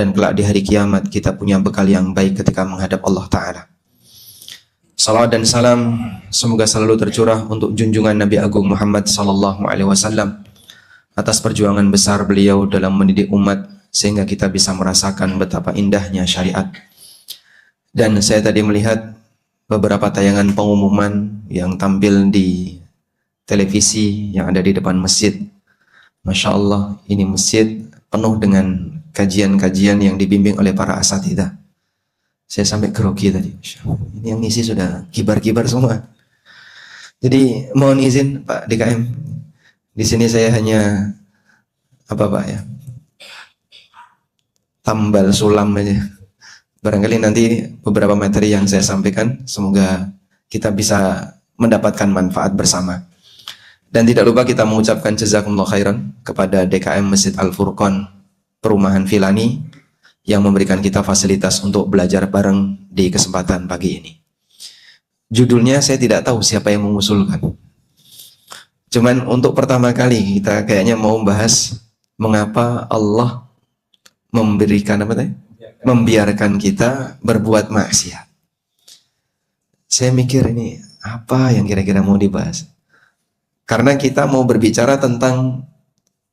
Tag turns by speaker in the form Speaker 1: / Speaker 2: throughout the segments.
Speaker 1: dan kelak di hari kiamat kita punya bekal yang baik ketika menghadap Allah Ta'ala. Salawat dan salam semoga selalu tercurah untuk junjungan Nabi Agung Muhammad sallallahu alaihi wasallam atas perjuangan besar beliau dalam mendidik umat sehingga kita bisa merasakan betapa indahnya syariat. Dan saya tadi melihat beberapa tayangan pengumuman yang tampil di televisi yang ada di depan masjid. Masya Allah, ini masjid penuh dengan kajian-kajian yang dibimbing oleh para asatidzah. Saya sampai grogi tadi. Ini yang ngisi sudah kibar-kibar semua. Jadi mohon izin Pak DKM. Di sini saya hanya apa Pak ya? Tambal sulam aja. Barangkali nanti beberapa materi yang saya sampaikan semoga kita bisa mendapatkan manfaat bersama. Dan tidak lupa kita mengucapkan jazakumullah khairan kepada DKM Masjid Al-Furqan Perumahan Filani yang memberikan kita fasilitas untuk belajar bareng di kesempatan pagi ini. Judulnya saya tidak tahu siapa yang mengusulkan. Cuman untuk pertama kali kita kayaknya mau bahas mengapa Allah memberikan apa tadi? Membiarkan kita berbuat maksiat. Saya mikir ini apa yang kira-kira mau dibahas? Karena kita mau berbicara tentang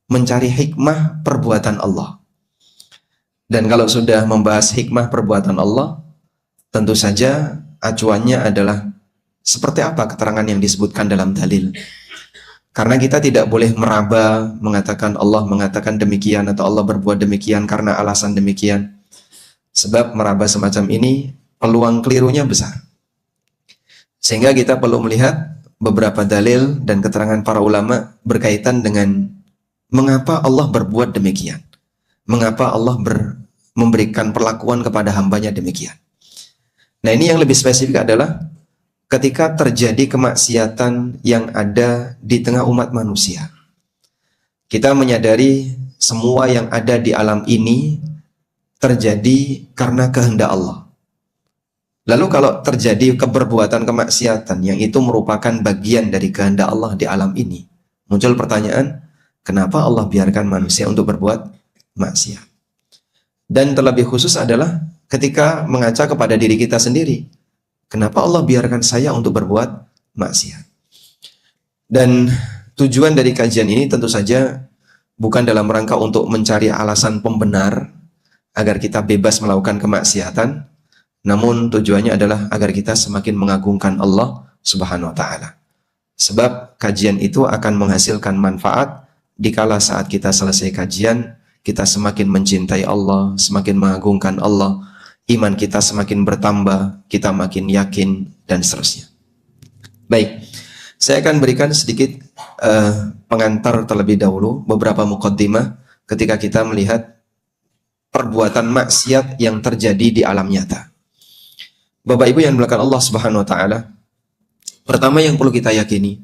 Speaker 1: mencari hikmah perbuatan Allah. Dan kalau sudah membahas hikmah perbuatan Allah, tentu saja acuannya adalah seperti apa keterangan yang disebutkan dalam dalil. Karena kita tidak boleh meraba mengatakan Allah mengatakan demikian atau Allah berbuat demikian karena alasan demikian. Sebab meraba semacam ini peluang kelirunya besar. Sehingga kita perlu melihat beberapa dalil dan keterangan para ulama berkaitan dengan mengapa Allah berbuat demikian. Mengapa Allah memberikan perlakuan kepada hambanya demikian. Nah ini yang lebih spesifik adalah ketika terjadi kemaksiatan yang ada di tengah umat manusia. Kita menyadari semua yang ada di alam ini terjadi karena kehendak Allah. Lalu kalau terjadi keperbuatan kemaksiatan yang itu merupakan bagian dari kehendak Allah di alam ini, muncul pertanyaan, kenapa Allah biarkan manusia untuk berbuat maksiat? Dan terlebih khusus adalah ketika mengaca kepada diri kita sendiri. Kenapa Allah biarkan saya untuk berbuat maksiat? Dan tujuan dari kajian ini tentu saja bukan dalam rangka untuk mencari alasan pembenar agar kita bebas melakukan kemaksiatan, namun tujuannya adalah agar kita semakin mengagungkan Allah Subhanahu wa Ta'ala. Sebab kajian itu akan menghasilkan manfaat dikala saat kita selesai kajian, kita semakin mencintai Allah, semakin mengagungkan Allah, iman kita semakin bertambah, kita makin yakin, dan seterusnya. Baik, saya akan berikan sedikit pengantar terlebih dahulu, beberapa muqaddimah ketika kita melihat perbuatan maksiat yang terjadi di alam nyata. Bapak Ibu yang dimuliakan Allah Subhanahu wa Ta'ala, pertama yang perlu kita yakini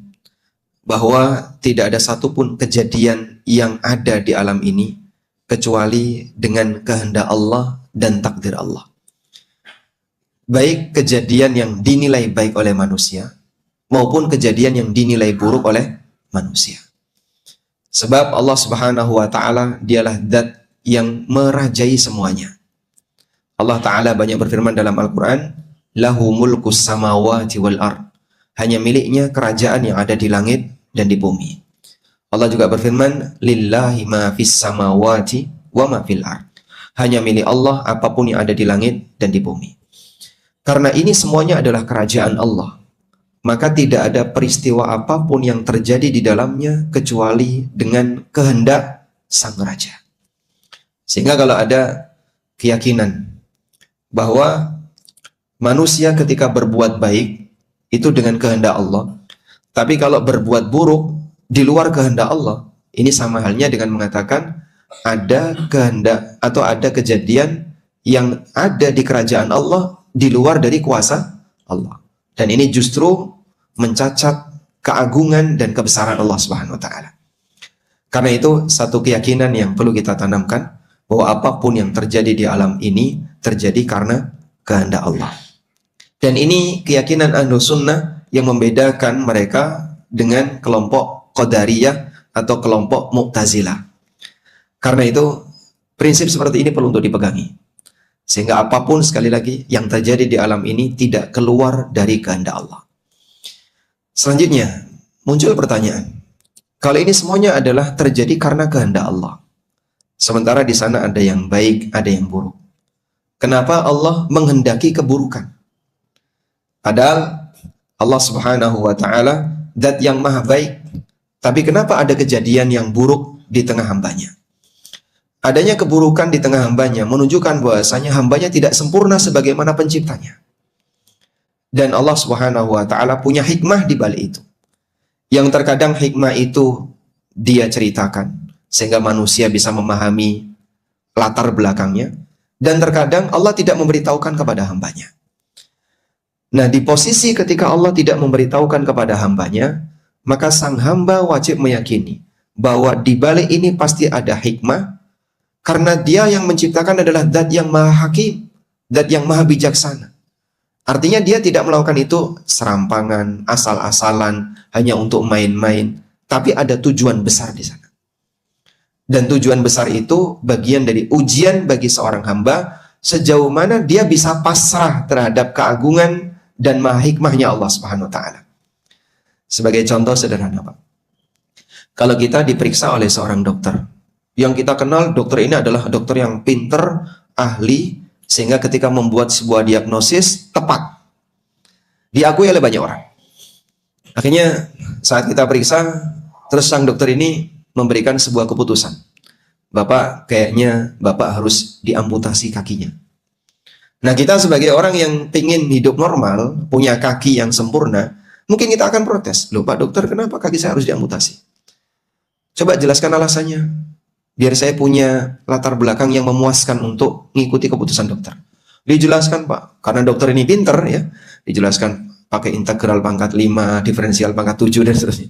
Speaker 1: bahwa tidak ada satupun kejadian yang ada di alam ini kecuali dengan kehendak Allah dan takdir Allah. Baik kejadian yang dinilai baik oleh manusia maupun kejadian yang dinilai buruk oleh manusia. Sebab Allah Subhanahu wa Ta'ala dialah zat yang merajai semuanya. Allah Ta'ala banyak berfirman dalam Al-Quran, lahu mulkus samawati wal ard. Hanya miliknya kerajaan yang ada di langit dan di bumi. Allah juga berfirman, lillahi ma fis samawati wa ma fil ard. Hanya milik Allah apapun yang ada di langit dan di bumi. Karena ini semuanya adalah kerajaan Allah, maka tidak ada peristiwa apapun yang terjadi di dalamnya kecuali dengan kehendak sang raja. Sehingga kalau ada keyakinan bahwa manusia ketika berbuat baik itu dengan kehendak Allah, tapi kalau berbuat buruk di luar kehendak Allah, ini sama halnya dengan mengatakan ada kehendak atau ada kejadian yang ada di kerajaan Allah di luar dari kuasa Allah. Dan ini justru mencacat keagungan dan kebesaran Allah Subhanahu wa Ta'ala. Karena itu satu keyakinan yang perlu kita tanamkan, bahwa apapun yang terjadi di alam ini terjadi karena kehendak Allah. Dan ini keyakinan Ahlu Sunnah yang membedakan mereka dengan kelompok Qadariyah atau kelompok Mu'tazilah. Karena itu Prinsip seperti ini perlu untuk dipegangi. Sehingga apapun sekali lagi yang terjadi di alam ini tidak keluar dari kehendak Allah. Selanjutnya, muncul pertanyaan. Kalau ini semuanya adalah terjadi karena kehendak Allah. Sementara di sana ada yang baik, ada yang buruk. Kenapa Allah menghendaki keburukan? Padahal Allah Subhanahu wa taala zat yang maha baik. Tapi kenapa ada kejadian yang buruk di tengah hambanya? Adanya keburukan di tengah hambanya menunjukkan bahwasanya hambanya tidak sempurna sebagaimana penciptanya. Dan Allah Subhanahu wa taala punya hikmah di balik itu. Yang terkadang hikmah itu dia ceritakan sehingga manusia bisa memahami latar belakangnya. Dan terkadang Allah tidak memberitahukan kepada hambanya. Nah, di posisi ketika Allah tidak memberitahukan kepada hambanya, maka sang hamba wajib meyakini bahwa di balik ini pasti ada hikmah, karena dia yang menciptakan adalah zat yang maha hakim, zat yang maha bijaksana. Artinya dia tidak melakukan itu serampangan, asal-asalan, hanya untuk main-main, tapi ada tujuan besar di sana. Dan tujuan besar itu bagian dari ujian bagi seorang hamba sejauh mana dia bisa pasrah terhadap keagungan dan maha hikmahnya Allah Subhanahu wa taala. Sebagai contoh sederhana, Pak. Kalau kita diperiksa oleh seorang dokter, yang kita kenal dokter ini adalah dokter yang pinter, ahli, sehingga ketika membuat sebuah diagnosis tepat. Diakui oleh banyak orang. Akhirnya saat kita periksa, terus sang dokter ini memberikan sebuah keputusan. Bapak, kayaknya Bapak harus diamputasi kakinya. Nah, kita sebagai orang yang ingin hidup normal, punya kaki yang sempurna, mungkin kita akan protes. Loh Pak Dokter, kenapa kaki saya harus diamputasi? Coba jelaskan alasannya. Biar saya punya latar belakang yang memuaskan untuk mengikuti keputusan dokter. Dijelaskan Pak, karena dokter ini pinter ya. Dijelaskan pakai integral pangkat 5, diferensial pangkat 7, dan seterusnya.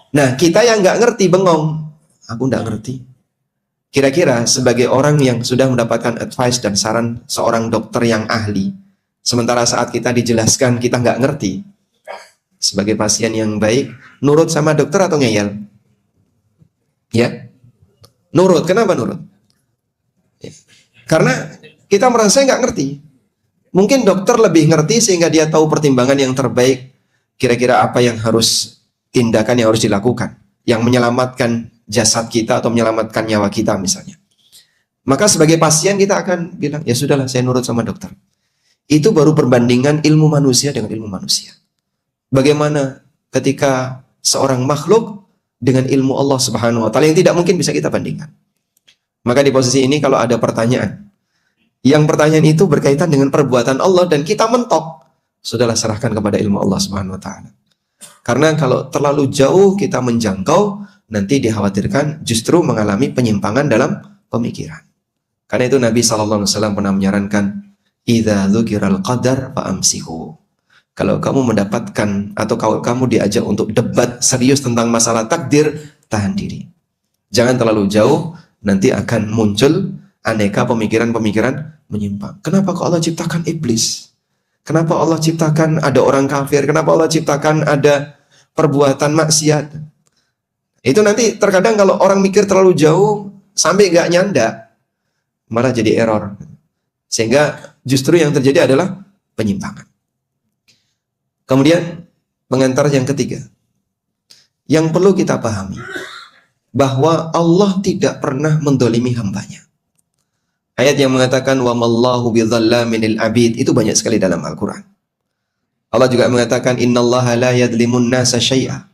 Speaker 1: Nah, kita yang nggak ngerti bengong. Aku nggak ngerti. Kira-kira sebagai orang yang sudah mendapatkan advice dan saran seorang dokter yang ahli, sementara saat kita dijelaskan kita nggak ngerti, sebagai pasien yang baik, nurut sama dokter atau ngeyel? Ya, nurut. Kenapa nurut? Ya. Karena kita merasa nggak ngerti. Mungkin dokter lebih ngerti sehingga dia tahu pertimbangan yang terbaik. Kira-kira apa yang harus tindakan yang harus dilakukan, yang menyelamatkan jasad kita atau menyelamatkan nyawa kita misalnya. Maka sebagai pasien kita akan bilang, ya sudahlah saya nurut sama dokter. Itu baru perbandingan ilmu manusia dengan ilmu manusia. Bagaimana ketika seorang makhluk dengan ilmu Allah Subhanahu wa taala yang tidak mungkin bisa kita bandingkan. Maka di posisi ini kalau ada pertanyaan, yang pertanyaan itu berkaitan dengan perbuatan Allah dan kita mentok, sudahlah serahkan kepada ilmu Allah Subhanahu wa taala. Karena kalau terlalu jauh kita menjangkau, nanti dikhawatirkan justru mengalami penyimpangan dalam pemikiran. Karena itu Nabi SAW pernah menyarankan, idza dzukiral qadar fa'amsihu. Kalau kamu mendapatkan atau kalau kamu diajak untuk debat serius tentang masalah takdir, tahan diri. Jangan terlalu jauh, nanti akan muncul aneka pemikiran-pemikiran menyimpang. Kenapa kok Allah ciptakan iblis? Kenapa Allah ciptakan ada orang kafir? Kenapa Allah ciptakan ada perbuatan maksiat? Itu nanti terkadang kalau orang mikir terlalu jauh sampai nggak nyanda, malah jadi error. Sehingga justru yang terjadi adalah penyimpangan. Kemudian pengantar yang ketiga, yang perlu kita pahami, bahwa Allah tidak pernah mendolimi hambanya. Ayat yang mengatakan wa mallahu bidzallamin lil abid itu banyak sekali dalam Al-Qur'an. Allah juga mengatakan innallaha la yadzlimun nasa syai'a.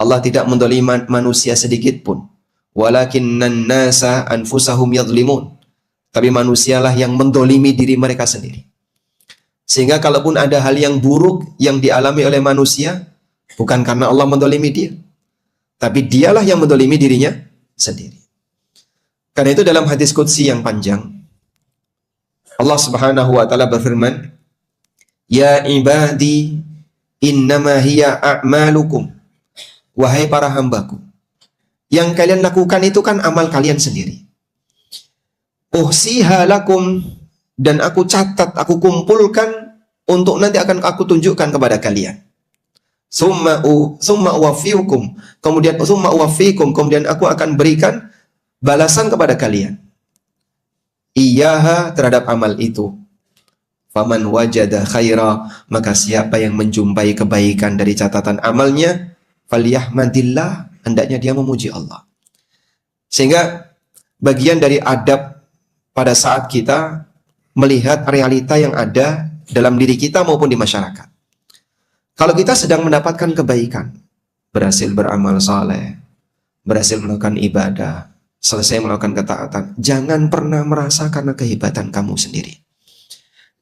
Speaker 1: Allah tidak mendolimi manusia sedikit pun. Walakinnan nasa anfusahum yadzlimun. Tapi manusialah yang mendolimi diri mereka sendiri. Sehingga kalaupun ada hal yang buruk yang dialami oleh manusia, bukan karena Allah mendolimi dia, tapi dialah yang mendolimi dirinya sendiri. Karena itu dalam hadis qudsi yang panjang, Allah Subhanahu wa taala berfirman, "Ya ibadi, innama hiya a'malukum." Wahai para hambaku, yang kalian lakukan itu kan amal kalian sendiri. Uhsiha lakum, dan aku catat, aku kumpulkan untuk nanti akan aku tunjukkan kepada kalian. Summa uwaffiukum, kemudian kemudian aku akan berikan balasan kepada kalian. iyaha, terhadap amal itu. Faman wajada khaira, maka siapa yang menjumpai kebaikan dari catatan amalnya, falyahmadillah, hendaknya dia memuji Allah. Sehingga bagian dari adab pada saat kita melihat realita yang ada dalam diri kita maupun di masyarakat. Kalau kita sedang mendapatkan kebaikan, berhasil beramal saleh, berhasil melakukan ibadah, selesai melakukan ketaatan, jangan pernah merasa karena kehebatan kamu sendiri.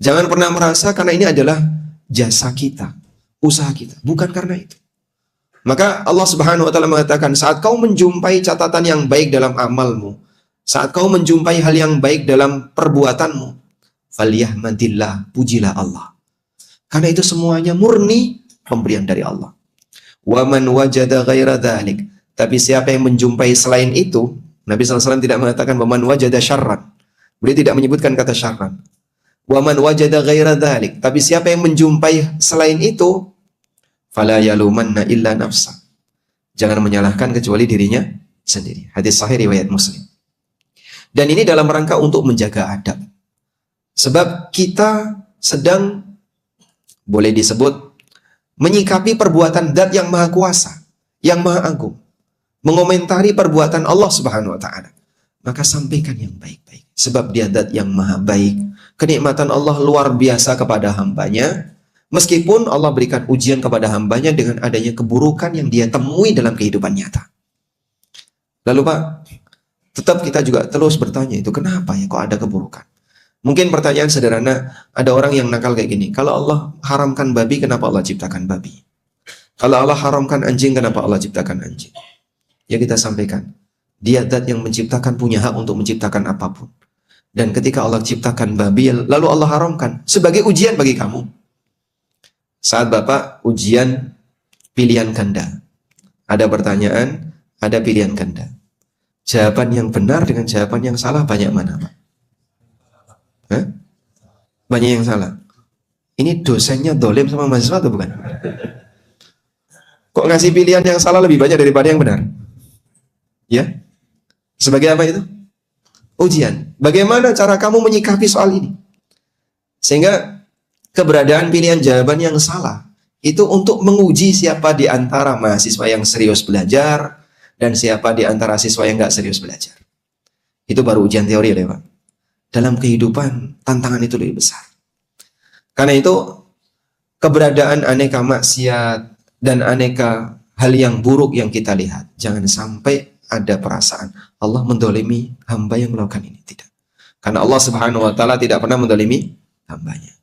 Speaker 1: Jangan pernah merasa karena ini adalah jasa kita, usaha kita. Bukan karena itu. Maka Allah Subhanahu wa taala mengatakan, saat kau menjumpai catatan yang baik dalam amalmu, saat kau menjumpai hal yang baik dalam perbuatanmu, falyahmadillah, pujilah Allah. Karena itu semuanya murni pemberian dari Allah. Wa man wajada ghaira dzalik. Tapi siapa yang menjumpai selain itu, Nabi SAW tidak mengatakan wa man wajada syarran. Beliau tidak menyebutkan kata syarran. Wa man wajada ghaira dzalik. Tapi siapa yang menjumpai selain itu, fala yalumanna illa nafsa. Jangan menyalahkan kecuali dirinya sendiri. Hadis sahih riwayat Muslim. Dan ini dalam rangka untuk menjaga adab. Sebab kita sedang, boleh disebut, menyikapi perbuatan Zat yang Maha Kuasa, yang Maha Agung, mengomentari perbuatan Allah Subhanahu wa taala. Maka sampaikan yang baik-baik. Sebab Dia Zat yang Maha Baik. Kenikmatan Allah luar biasa kepada hambanya. Meskipun Allah berikan ujian kepada hambanya dengan adanya keburukan yang dia temui dalam kehidupan nyata. Lalu Pak, tetap kita juga terus bertanya itu, kenapa ya kok ada keburukan? Mungkin pertanyaan sederhana, ada orang yang nakal kayak gini, kalau Allah haramkan babi, kenapa Allah ciptakan babi? Kalau Allah haramkan anjing, kenapa Allah ciptakan anjing? Ya kita sampaikan, Dia Zat yang menciptakan, punya hak untuk menciptakan apapun. Dan ketika Allah ciptakan babi, lalu Allah haramkan sebagai ujian bagi kamu. Saat Bapak ujian pilihan ganda, ada pertanyaan, ada pilihan ganda. Jawaban yang benar dengan jawaban yang salah banyak mana Pak? Hah? Banyak yang salah. Ini dosennya dolim sama mahasiswa atau bukan? Kok ngasih pilihan yang salah lebih banyak daripada yang benar? Ya? Sebagai apa itu? Ujian. Bagaimana cara kamu menyikapi soal ini? Sehingga keberadaan pilihan jawaban yang salah itu untuk menguji siapa di antara mahasiswa yang serius belajar dan siapa di antara siswa yang nggak serius belajar. Itu baru ujian teori ya Pak. Dalam kehidupan tantangan itu lebih besar. Karena itu keberadaan aneka maksiat dan aneka hal yang buruk yang kita lihat, jangan sampai ada perasaan Allah mendolimi hamba yang melakukan ini. Tidak. Karena Allah Subhanahu wa taala tidak pernah mendolimi hambanya.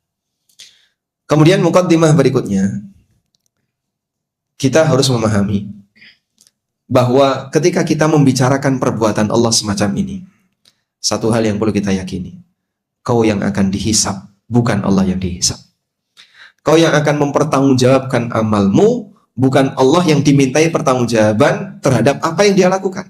Speaker 1: Kemudian mukaddimah berikutnya, kita harus memahami bahwa ketika kita membicarakan perbuatan Allah semacam ini, satu hal yang perlu kita yakini, kau yang akan dihisap, bukan Allah yang dihisap. Kau yang akan mempertanggungjawabkan amalmu, bukan Allah yang dimintai pertanggungjawaban terhadap apa yang dia lakukan.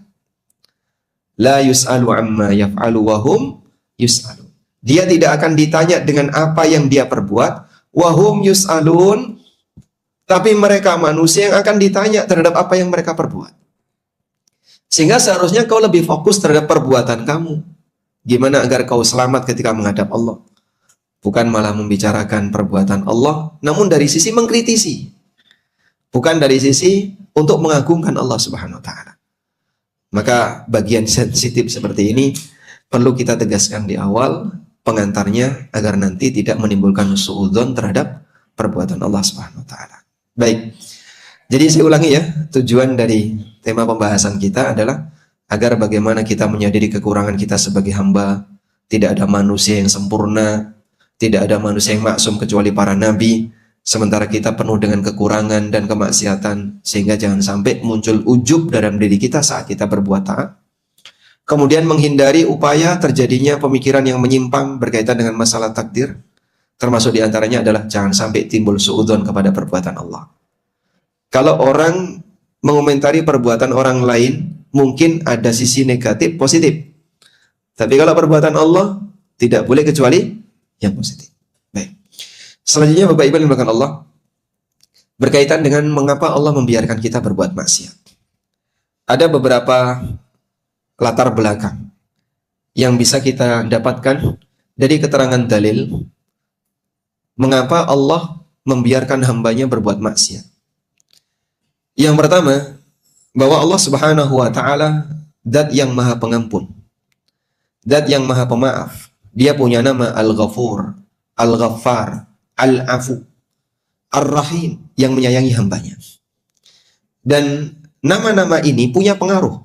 Speaker 1: La yus'alu amma yaf'alu wa hum yus'alu. Dia tidak akan ditanya dengan apa yang dia perbuat, wa hum yus'alun, tapi mereka manusia yang akan ditanya terhadap apa yang mereka perbuat. Sehingga seharusnya kau lebih fokus terhadap perbuatan kamu. Gimana agar kau selamat ketika menghadap Allah. Bukan malah membicarakan perbuatan Allah, namun dari sisi mengkritisi. Bukan dari sisi untuk mengagungkan Allah Subhanahu wa taala. Maka bagian sensitif seperti ini perlu kita tegaskan di awal pengantarnya agar nanti tidak menimbulkan suudzon terhadap perbuatan Allah Subhanahu wa taala. Baik. Jadi saya ulangi ya, tujuan dari tema pembahasan kita adalah agar bagaimana kita menyadari kekurangan kita sebagai hamba. Tidak ada manusia yang sempurna, tidak ada manusia yang maksum kecuali para nabi. Sementara kita penuh dengan kekurangan dan kemaksiatan, sehingga jangan sampai muncul ujub dalam diri kita saat kita berbuat taat. Kemudian menghindari upaya terjadinya pemikiran yang menyimpang berkaitan dengan masalah takdir. Termasuk diantaranya adalah jangan sampai timbul suudzon kepada perbuatan Allah. Kalau orang mengomentari perbuatan orang lain, mungkin ada sisi negatif, positif. Tapi kalau perbuatan Allah, tidak boleh kecuali yang positif. Baik. Selanjutnya Bapak Ibu yang dimuliakan Allah, berkaitan dengan mengapa Allah membiarkan kita berbuat maksiat. Ada beberapa latar belakang yang bisa kita dapatkan dari keterangan dalil mengapa Allah membiarkan hambanya berbuat maksiat. Yang pertama, bahwa Allah Subhanahu wa taala zat yang Maha Pengampun, zat yang Maha Pemaaf. Dia punya nama Al-Ghafur, Al-Ghaffar, Al-Afu, Ar-Rahim, yang menyayangi hambanya. Dan nama-nama ini punya pengaruh.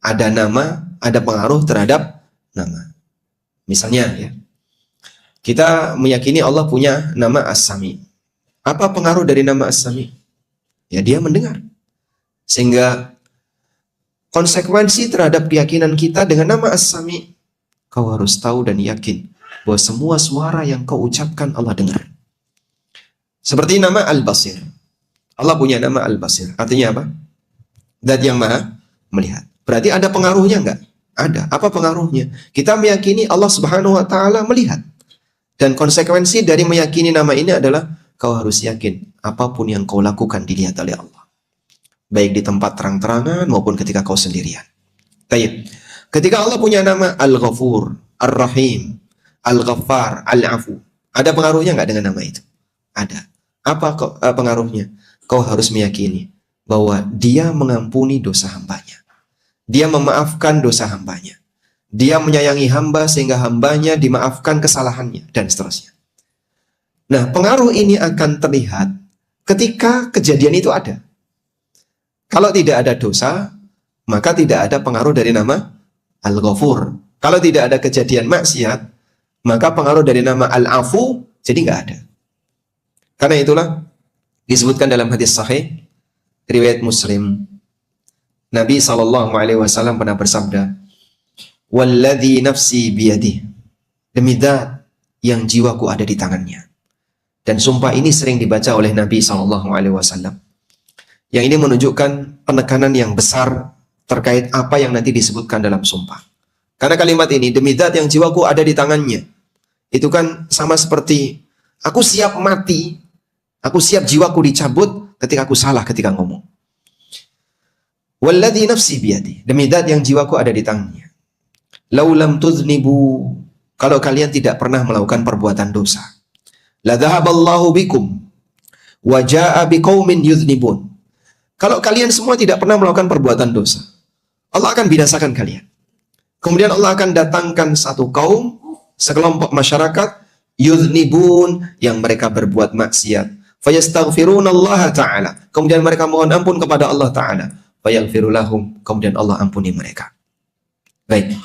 Speaker 1: Ada nama, ada pengaruh terhadap nama. Misalnya ya, kita meyakini Allah punya nama As-Sami. Apa pengaruh dari nama As-Sami? Ya, dia mendengar. Sehingga konsekuensi terhadap keyakinan kita dengan nama As-Sami, kau harus tahu dan yakin bahwa semua suara yang kau ucapkan Allah dengar. Seperti nama Al-Basir. Allah punya nama Al-Basir. Artinya apa? Zat yang Maha melihat. Berarti ada pengaruhnya enggak? Ada. Apa pengaruhnya? Kita meyakini Allah Subhanahu wa taala melihat. Dan konsekuensi dari meyakini nama ini adalah kau harus yakin apapun yang kau lakukan dilihat oleh Allah. Baik di tempat terang-terangan maupun ketika kau sendirian. Baik. Ketika Allah punya nama Al-Ghafur, Ar-Rahim, Al-Ghaffar, Al-Afu, ada pengaruhnya enggak dengan nama itu? Ada. Apa pengaruhnya? Kau harus meyakini bahwa Dia mengampuni dosa hambanya. Dia memaafkan dosa hambanya. Dia menyayangi hamba sehingga hambanya dimaafkan kesalahannya, dan seterusnya. Nah, pengaruh ini akan terlihat ketika kejadian itu ada. Kalau tidak ada dosa, maka tidak ada pengaruh dari nama Al-Ghafur. Kalau tidak ada kejadian maksiat, maka pengaruh dari nama Al-Afu jadi nggak ada. Karena itulah disebutkan dalam hadis sahih riwayat Muslim, Nabi SAW pernah bersabda, "Walladzi nafsi biyadih," demi zat yang jiwaku ada di tangannya. Dan sumpah ini sering dibaca oleh Nabi SAW. Yang ini menunjukkan penekanan yang besar terkait apa yang nanti disebutkan dalam sumpah. Karena kalimat ini, demi zat yang jiwaku ada di tangannya, itu kan sama seperti aku siap mati, aku siap jiwaku dicabut ketika aku salah ketika ngomong. Walladzi nafsi biyadi, demi zat yang jiwaku ada di tangannya. Laulam tuznibu, kalau kalian tidak pernah melakukan perbuatan dosa. La dhahaballahu bikum wa jaa biqaumin yuznibun. Kalau kalian semua tidak pernah melakukan perbuatan dosa, Allah akan binasakan kalian. Kemudian Allah akan datangkan satu kaum, sekelompok masyarakat yuznibun, yang mereka berbuat maksiat. Fayastaghfirunallaha ta'ala, kemudian mereka mohon ampun kepada Allah Ta'ala. Fayaghfirulahum, kemudian Allah ampuni mereka. Baik.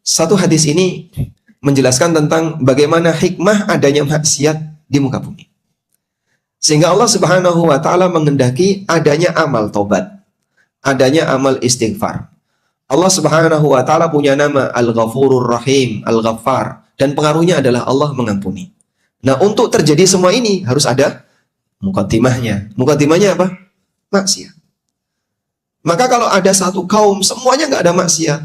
Speaker 1: Satu hadis ini menjelaskan tentang bagaimana hikmah adanya maksiat di muka bumi. Sehingga Allah Subhanahu wa taala menghendaki adanya amal taubat, adanya amal istighfar. Allah Subhanahu wa taala punya nama Al-Ghafurur Rahim, Al-Ghaffar, dan pengaruhnya adalah Allah mengampuni. Nah, untuk terjadi semua ini harus ada mukaddimahnya. Mukaddimahnya apa? Maksiat. Maka kalau ada satu kaum semuanya nggak ada maksiat,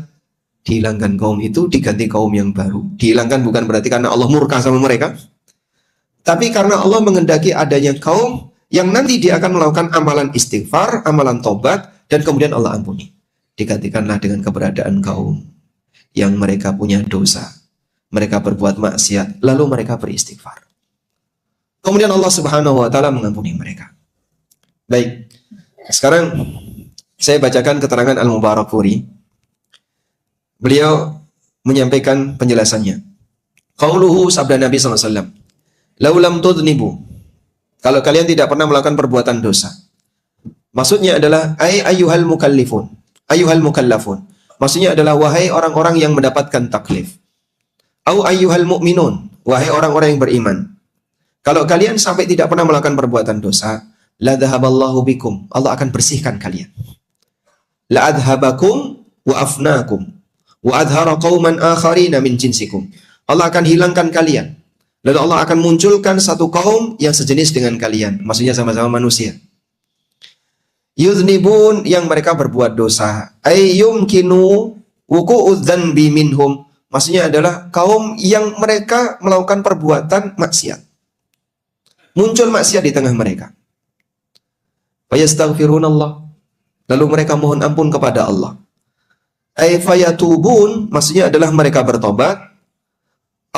Speaker 1: dihilangkan kaum itu, diganti kaum yang baru. Dihilangkan bukan berarti karena Allah murka sama mereka, tapi karena Allah menghendaki adanya kaum yang nanti dia akan melakukan amalan istighfar, amalan tobat, dan kemudian Allah ampuni. Digantikanlah dengan keberadaan kaum yang mereka punya dosa, mereka berbuat maksiat, lalu mereka beristighfar. Kemudian Allah Subhanahu wa taala mengampuni mereka. Baik. Sekarang saya bacakan keterangan Al-Mubarakfuri. Beliau menyampaikan penjelasannya. Qauluhu, sabda Nabi SAW. Laulam tudnibu, kalau kalian tidak pernah melakukan perbuatan dosa. Maksudnya adalah ayyuhal mukallifun, ayyuhal mukallafun. Maksudnya adalah wahai orang-orang yang mendapatkan taklif. Au ayyuhal mu'minun, wahai orang-orang yang beriman. Kalau kalian sampai tidak pernah melakukan perbuatan dosa, la dhahaballahu bikum, Allah akan bersihkan kalian. La adhabakum wa afnakum wa adhara qauman akharina min jinsikum. Allah akan hilangkan kalian. Lalu Allah akan munculkan satu kaum yang sejenis dengan kalian. Maksudnya sama-sama manusia. Yuznibun, yang mereka berbuat dosa. Ayyumkinu wuku'udz dzanbi minhum. Maksudnya adalah kaum yang mereka melakukan perbuatan maksiat. Muncul maksiat di tengah mereka. Fayastaghfirunallah. Lalu mereka mohon ampun kepada Allah. Ay fayatubun, maksudnya adalah mereka bertobat,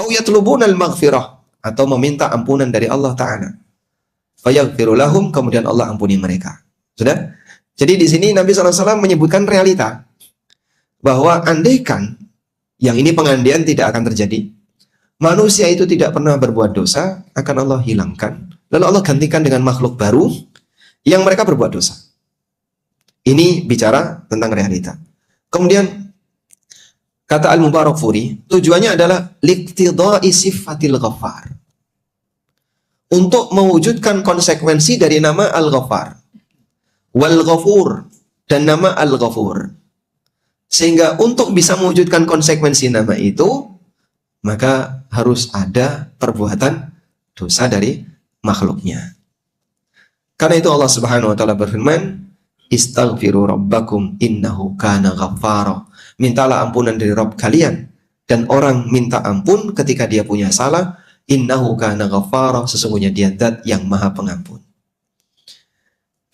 Speaker 1: au yatlubun al-maghfirah, atau meminta ampunan dari Allah Ta'ala. Fayaghfiru lahum, kemudian Allah ampuni mereka. Sudah? Jadi di sini Nabi SAW menyebutkan realita bahwa andaikan yang ini pengandian tidak akan terjadi, manusia itu tidak pernah berbuat dosa, akan Allah hilangkan. Lalu Allah gantikan dengan makhluk baru yang mereka berbuat dosa. Ini bicara tentang realita. Kemudian kata Al-Mubarakfuri, tujuannya adalah liqtidai sifatil ghaffar, untuk mewujudkan konsekuensi dari nama Al-Ghaffar wal Ghafur dan nama Al-Ghafur. Sehingga untuk bisa mewujudkan konsekuensi nama itu, maka harus ada perbuatan dosa dari makhluknya. Karena itu Allah Subhanahu wa taala berfirman, "Istaghfiru rabbakum innahu kana ghaffara." Mintalah ampunan dari Rabb kalian, dan orang minta ampun ketika dia punya salah, innahu kana ghaffara, sesungguhnya dia zat yang Maha Pengampun.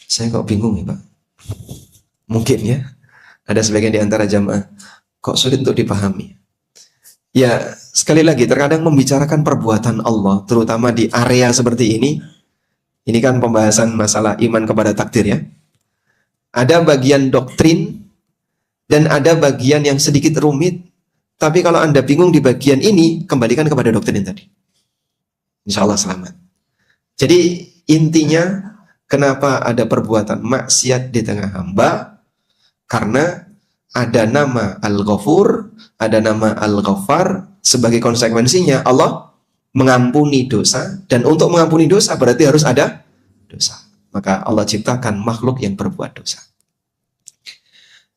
Speaker 1: Saya kok bingung ya, Pak. Mungkin ya, ada sebagian di antara jamaah kok sulit untuk dipahami. Ya, sekali lagi terkadang membicarakan perbuatan Allah, terutama di area seperti ini kan pembahasan masalah iman kepada takdir ya. Ada bagian doktrin dan ada bagian yang sedikit rumit. Tapi kalau Anda bingung di bagian ini, kembalikan kepada doktrin tadi. Insya Allah selamat. Jadi intinya, kenapa ada perbuatan maksiat di tengah hamba? Karena ada nama Al-Ghafur, ada nama Al-Ghaffar. Sebagai konsekuensinya Allah mengampuni dosa, dan untuk mengampuni dosa berarti harus ada dosa. Maka Allah ciptakan makhluk yang berbuat dosa.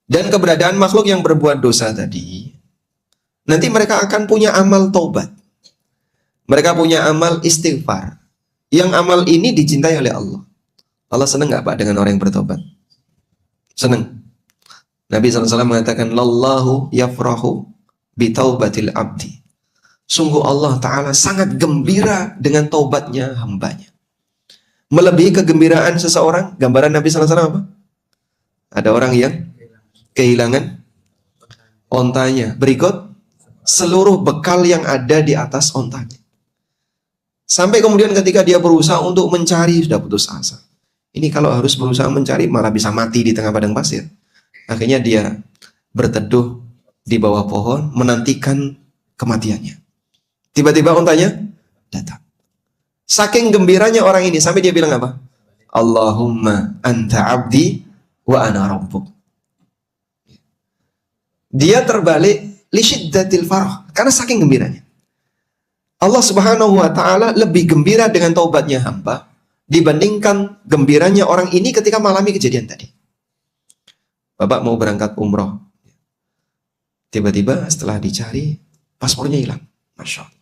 Speaker 1: Dan keberadaan makhluk yang berbuat dosa tadi, nanti mereka akan punya amal taubat. Mereka punya amal istighfar. Yang amal ini dicintai oleh Allah. Allah senang nggak Pak dengan orang yang bertobat? Senang. Nabi SAW mengatakan, "Lallahu yafrahu bitaubatil abdi." Sungguh Allah Ta'ala sangat gembira dengan taubatnya hambanya. Melebihi kegembiraan seseorang, gambaran Nabi SAW apa? Ada orang yang kehilangan ontanya. Berikut, seluruh bekal yang ada di atas ontanya. Sampai kemudian ketika dia berusaha untuk mencari, sudah putus asa. Ini kalau harus berusaha mencari, malah bisa mati di tengah padang pasir. Akhirnya dia berteduh di bawah pohon, menantikan kematiannya. Tiba-tiba ontanya datang. Saking gembiranya orang ini, sampai dia bilang apa? Allahumma anta abdi wa ana rabbuk. Dia terbalik li syiddatil farah, karena saking gembiranya. Allah Subhanahu wa taala lebih gembira dengan taubatnya hamba dibandingkan gembiranya orang ini ketika mengalami kejadian tadi. Bapak mau berangkat umroh. Tiba-tiba setelah dicari, paspornya hilang. Masya Allah.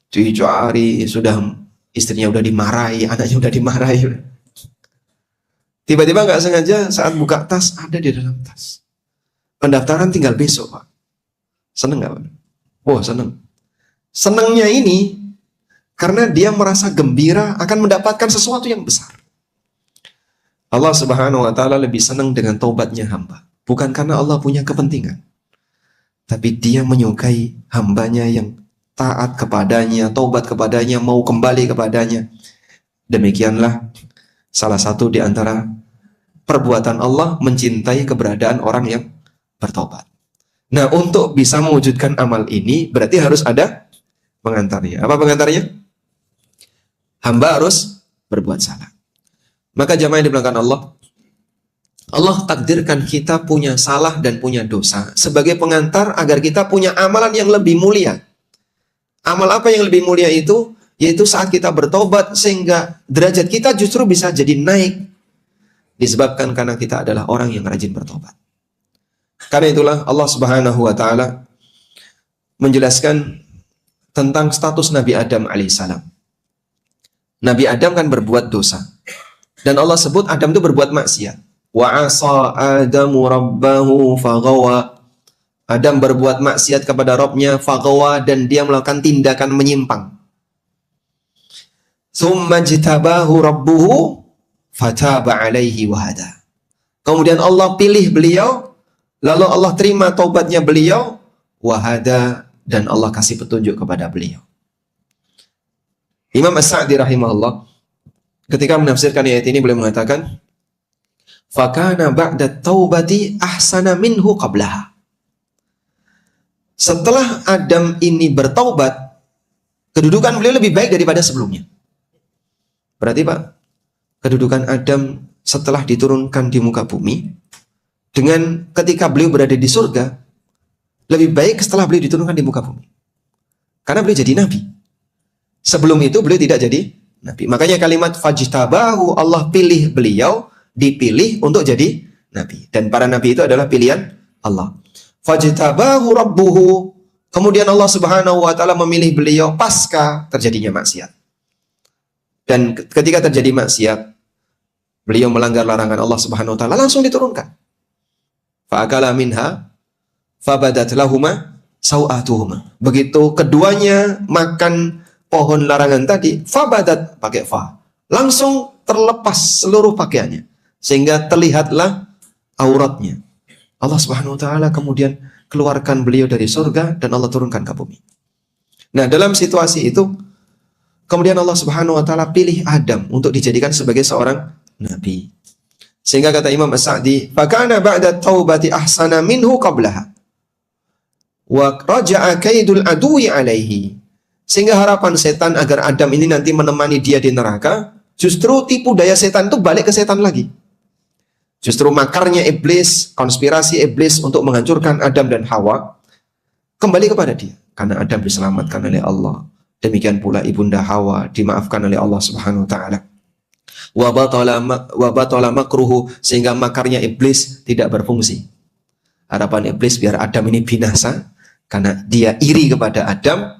Speaker 1: Dicari, istrinya udah dimarahi, anaknya udah dimarahi. Tiba-tiba nggak sengaja saat buka tas, ada di dalam tas. Pendaftaran tinggal besok, Pak. Seneng nggak, Pak? Oh, seneng. Senengnya ini karena dia merasa gembira akan mendapatkan sesuatu yang besar. Allah Subhanahu wa taala lebih senang dengan taubatnya hamba. Bukan karena Allah punya kepentingan, tapi dia menyukai hambanya yang taat kepadanya, taubat kepadanya, mau kembali kepadanya. Demikianlah salah satu di antara perbuatan Allah mencintai keberadaan orang yang bertobat. Nah, untuk bisa mewujudkan amal ini berarti harus ada pengantarnya. Apa pengantarnya? Hamba harus berbuat salah. Maka jamaah yang dimuliakan Allah, Allah takdirkan kita punya salah dan punya dosa sebagai pengantar agar kita punya amalan yang lebih mulia. Amal apa yang lebih mulia itu? Yaitu saat kita bertobat sehingga derajat kita justru bisa jadi naik. Disebabkan karena kita adalah orang yang rajin bertobat. Karena itulah Allah Subhanahu wa taala menjelaskan tentang status Nabi Adam alaihissalam. Nabi Adam kan berbuat dosa. Dan Allah sebut Adam itu berbuat maksiat. Wa asa Adamu rabbahu faghawa. Adam berbuat maksiat kepada Rabbnya, faghawa, dan dia melakukan tindakan menyimpang. Tsumma jtabahu rabbuhu fataba alaihi wahada. Kemudian Allah pilih beliau, Lalu Allah terima taubatnya beliau, wahada, dan Allah kasih petunjuk kepada beliau. Imam As-Sa'di rahimahullah ketika menafsirkan ayat ini beliau mengatakan, fakana ba'da taubati ahsana minhu qablaha. Setelah Adam ini bertaubat, kedudukan beliau lebih baik daripada sebelumnya. Berarti Pak, kedudukan Adam setelah diturunkan di muka bumi dengan ketika beliau berada di surga lebih baik setelah beliau diturunkan di muka bumi. Karena beliau jadi nabi. Sebelum itu beliau tidak jadi nabi. Makanya kalimat fajtabahu, Allah pilih beliau, dipilih untuk jadi nabi. Dan para nabi itu adalah pilihan Allah. Fajtabahu rabbuhu, kemudian Allah Subhanahu wa taala memilih beliau pasca terjadinya maksiat. Dan ketika terjadi maksiat, beliau melanggar larangan Allah Subhanahu wa taala, langsung diturunkan. Fa'akala minha fabadat lahuma sawatuhuma. Begitu keduanya makan pohon larangan tadi, fabadat pakai fa, langsung terlepas seluruh pakaiannya sehingga terlihatlah auratnya. Allah Subhanahu wa taala kemudian keluarkan beliau dari surga dan Allah turunkan ke bumi. Nah, dalam situasi itu kemudian Allah Subhanahu wa taala pilih Adam untuk dijadikan sebagai seorang nabi. Sehingga kata Imam As-Sa'di, "Fakana ba'da taubati ahsana minhu qablaha. Wa raja'a kaidul adui alaihi." Sehingga harapan setan agar Adam ini nanti menemani dia di neraka, justru tipu daya setan itu balik ke setan lagi. Justru makarnya iblis, konspirasi iblis untuk menghancurkan Adam dan Hawa kembali kepada dia. Karena Adam diselamatkan oleh Allah. Demikian pula ibunda Hawa dimaafkan oleh Allah Subhanahu wa taala. Wa batala makruhu, sehingga makarnya iblis tidak berfungsi. Harapan iblis biar Adam ini binasa karena dia iri kepada Adam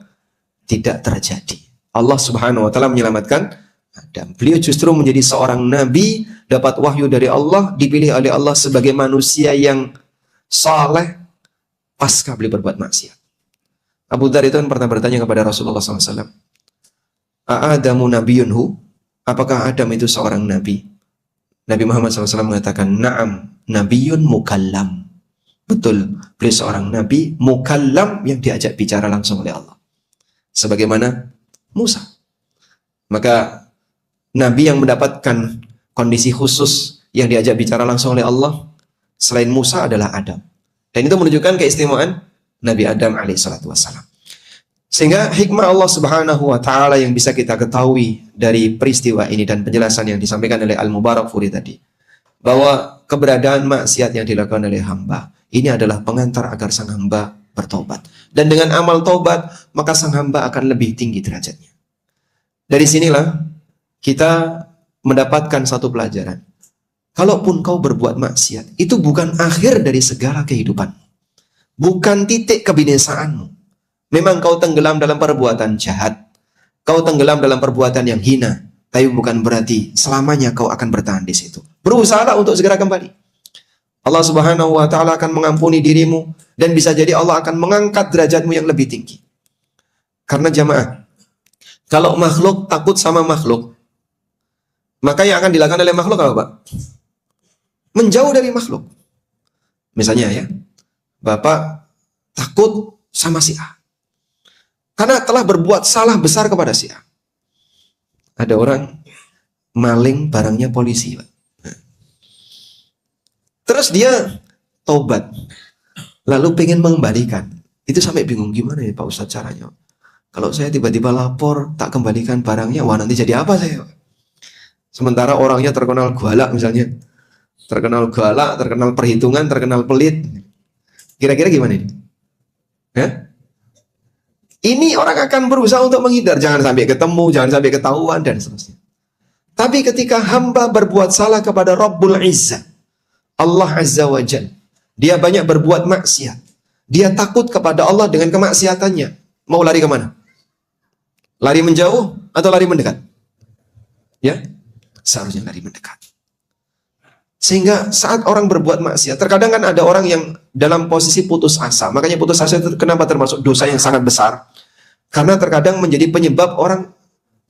Speaker 1: tidak terjadi. Allah Subhanahu wa taala menyelamatkan Adam. Beliau justru menjadi seorang nabi, dapat wahyu dari Allah, dipilih oleh Allah sebagai manusia yang saleh pasca beliau berbuat maksiat. Abu Dzar itu kan pernah bertanya kepada Rasulullah SAW, "A'adamu nabiyunhu?" Apakah Adam itu seorang nabi? Nabi Muhammad SAW mengatakan, "Na'am, nabiyun mukallam." Betul, beliau seorang nabi mukallam yang diajak bicara langsung oleh Allah. Sebagaimana Musa. Maka nabi yang mendapatkan kondisi khusus yang diajak bicara langsung oleh Allah selain Musa adalah Adam. Dan itu menunjukkan keistimewaan Nabi Adam alaihissalatu wassalam. Sehingga hikmah Allah Subhanahu wa taala yang bisa kita ketahui dari peristiwa ini dan penjelasan yang disampaikan oleh Al-Mubarakfuri tadi, bahwa keberadaan maksiat yang dilakukan oleh hamba ini adalah pengantar agar sang hamba bertobat. Dan dengan amal tobat, maka sang hamba akan lebih tinggi derajatnya. Dari sinilah kita mendapatkan satu pelajaran. Kalaupun kau berbuat maksiat, itu bukan akhir dari segala kehidupan. Bukan titik kebinasaanmu. Memang kau tenggelam dalam perbuatan jahat. Kau tenggelam dalam perbuatan yang hina. Tapi bukan berarti selamanya kau akan bertahan di situ. Berusahalah untuk segera kembali. Allah Subhanahu wa taala akan mengampuni dirimu dan bisa jadi Allah akan mengangkat derajatmu yang lebih tinggi. Karena jamaah, kalau makhluk takut sama makhluk, maka yang akan dilakukan oleh makhluk apa, Pak? Menjauh dari makhluk. Misalnya ya, Bapak takut sama si A. Karena telah berbuat salah besar kepada si A. Ada orang maling barangnya polisi, Pak. Terus dia taubat. Lalu pengen mengembalikan. Itu sampai bingung, gimana ya Pak Ustadz caranya? Kalau saya tiba-tiba lapor, tak kembalikan barangnya, wah nanti jadi apa saya? Sementara orangnya terkenal galak misalnya. Terkenal galak, terkenal perhitungan, terkenal pelit. Kira-kira gimana ini? Ya? Ini orang akan berusaha untuk menghindar. Jangan sampai ketemu, jangan sampai ketahuan, dan seterusnya. Tapi ketika hamba berbuat salah kepada Rabbul Izzah, Allah Azza wa Jalla, dia banyak berbuat maksiat. Dia takut kepada Allah dengan kemaksiatannya. Mau lari kemana? Lari menjauh atau lari mendekat? Ya, seharusnya lari mendekat. Sehingga saat orang berbuat maksiat, terkadang kan ada orang yang dalam posisi putus asa. Makanya putus asa itu kenapa termasuk dosa yang sangat besar? Karena terkadang menjadi penyebab orang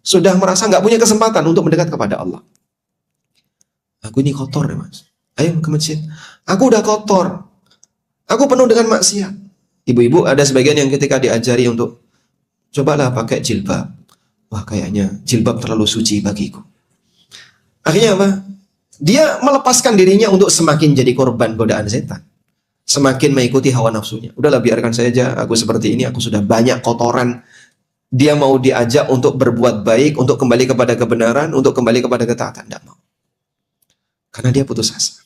Speaker 1: sudah merasa nggak punya kesempatan untuk mendekat kepada Allah. Aku ini kotor ya mas. Ayo ke masjid. Aku udah kotor. Aku penuh dengan maksiat. Ibu-ibu ada sebagian yang ketika diajari untuk cobalah pakai jilbab. Wah, kayaknya jilbab terlalu suci bagiku. Akhirnya apa? Dia melepaskan dirinya untuk semakin jadi korban godaan setan. Semakin mengikuti hawa nafsunya. Udahlah, biarkan saja aku seperti ini, aku sudah banyak kotoran. Dia mau diajak untuk berbuat baik, untuk kembali kepada kebenaran, untuk kembali kepada ketaatan. Tidak mau. Karena dia putus asa.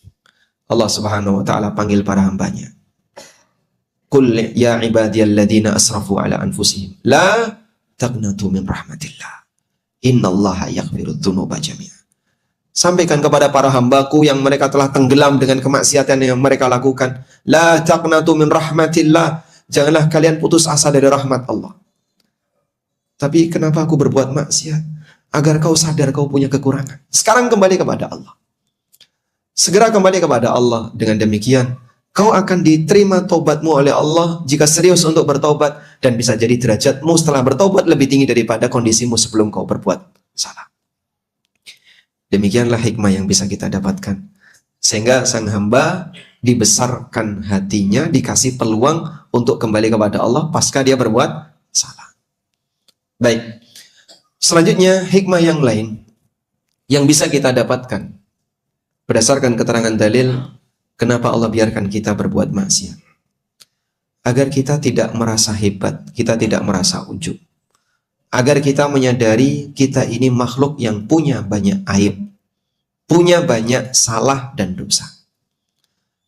Speaker 1: Allah Subhanahu wa Ta'ala panggil para hambanya. Qul ya ibadiyalladzina asrafu ala anfusihim la taqnatu min rahmatillah. Innallaha yaghfirudz dzunuba jami'a. Sampaikan kepada para hambaku yang mereka telah tenggelam dengan kemaksiatan yang mereka lakukan. La taqnatu min rahmatillah. Janganlah kalian putus asa dari rahmat Allah. Tapi kenapa aku berbuat maksiat? Agar kau sadar kau punya kekurangan. Sekarang kembali kepada Allah. Segera kembali kepada Allah. Dengan demikian, kau akan diterima taubatmu oleh Allah jika serius untuk bertaubat. Dan bisa jadi derajatmu setelah bertaubat lebih tinggi daripada kondisimu sebelum kau berbuat salah. Demikianlah hikmah yang bisa kita dapatkan. Sehingga sang hamba dibesarkan hatinya, dikasih peluang untuk kembali kepada Allah pasca dia berbuat salah. Baik. Selanjutnya, hikmah yang lain yang bisa kita dapatkan berdasarkan keterangan dalil kenapa Allah biarkan kita berbuat maksiat. Agar kita tidak merasa hebat, kita tidak merasa ujub. Agar kita menyadari kita ini makhluk yang punya banyak aib, punya banyak salah dan dosa.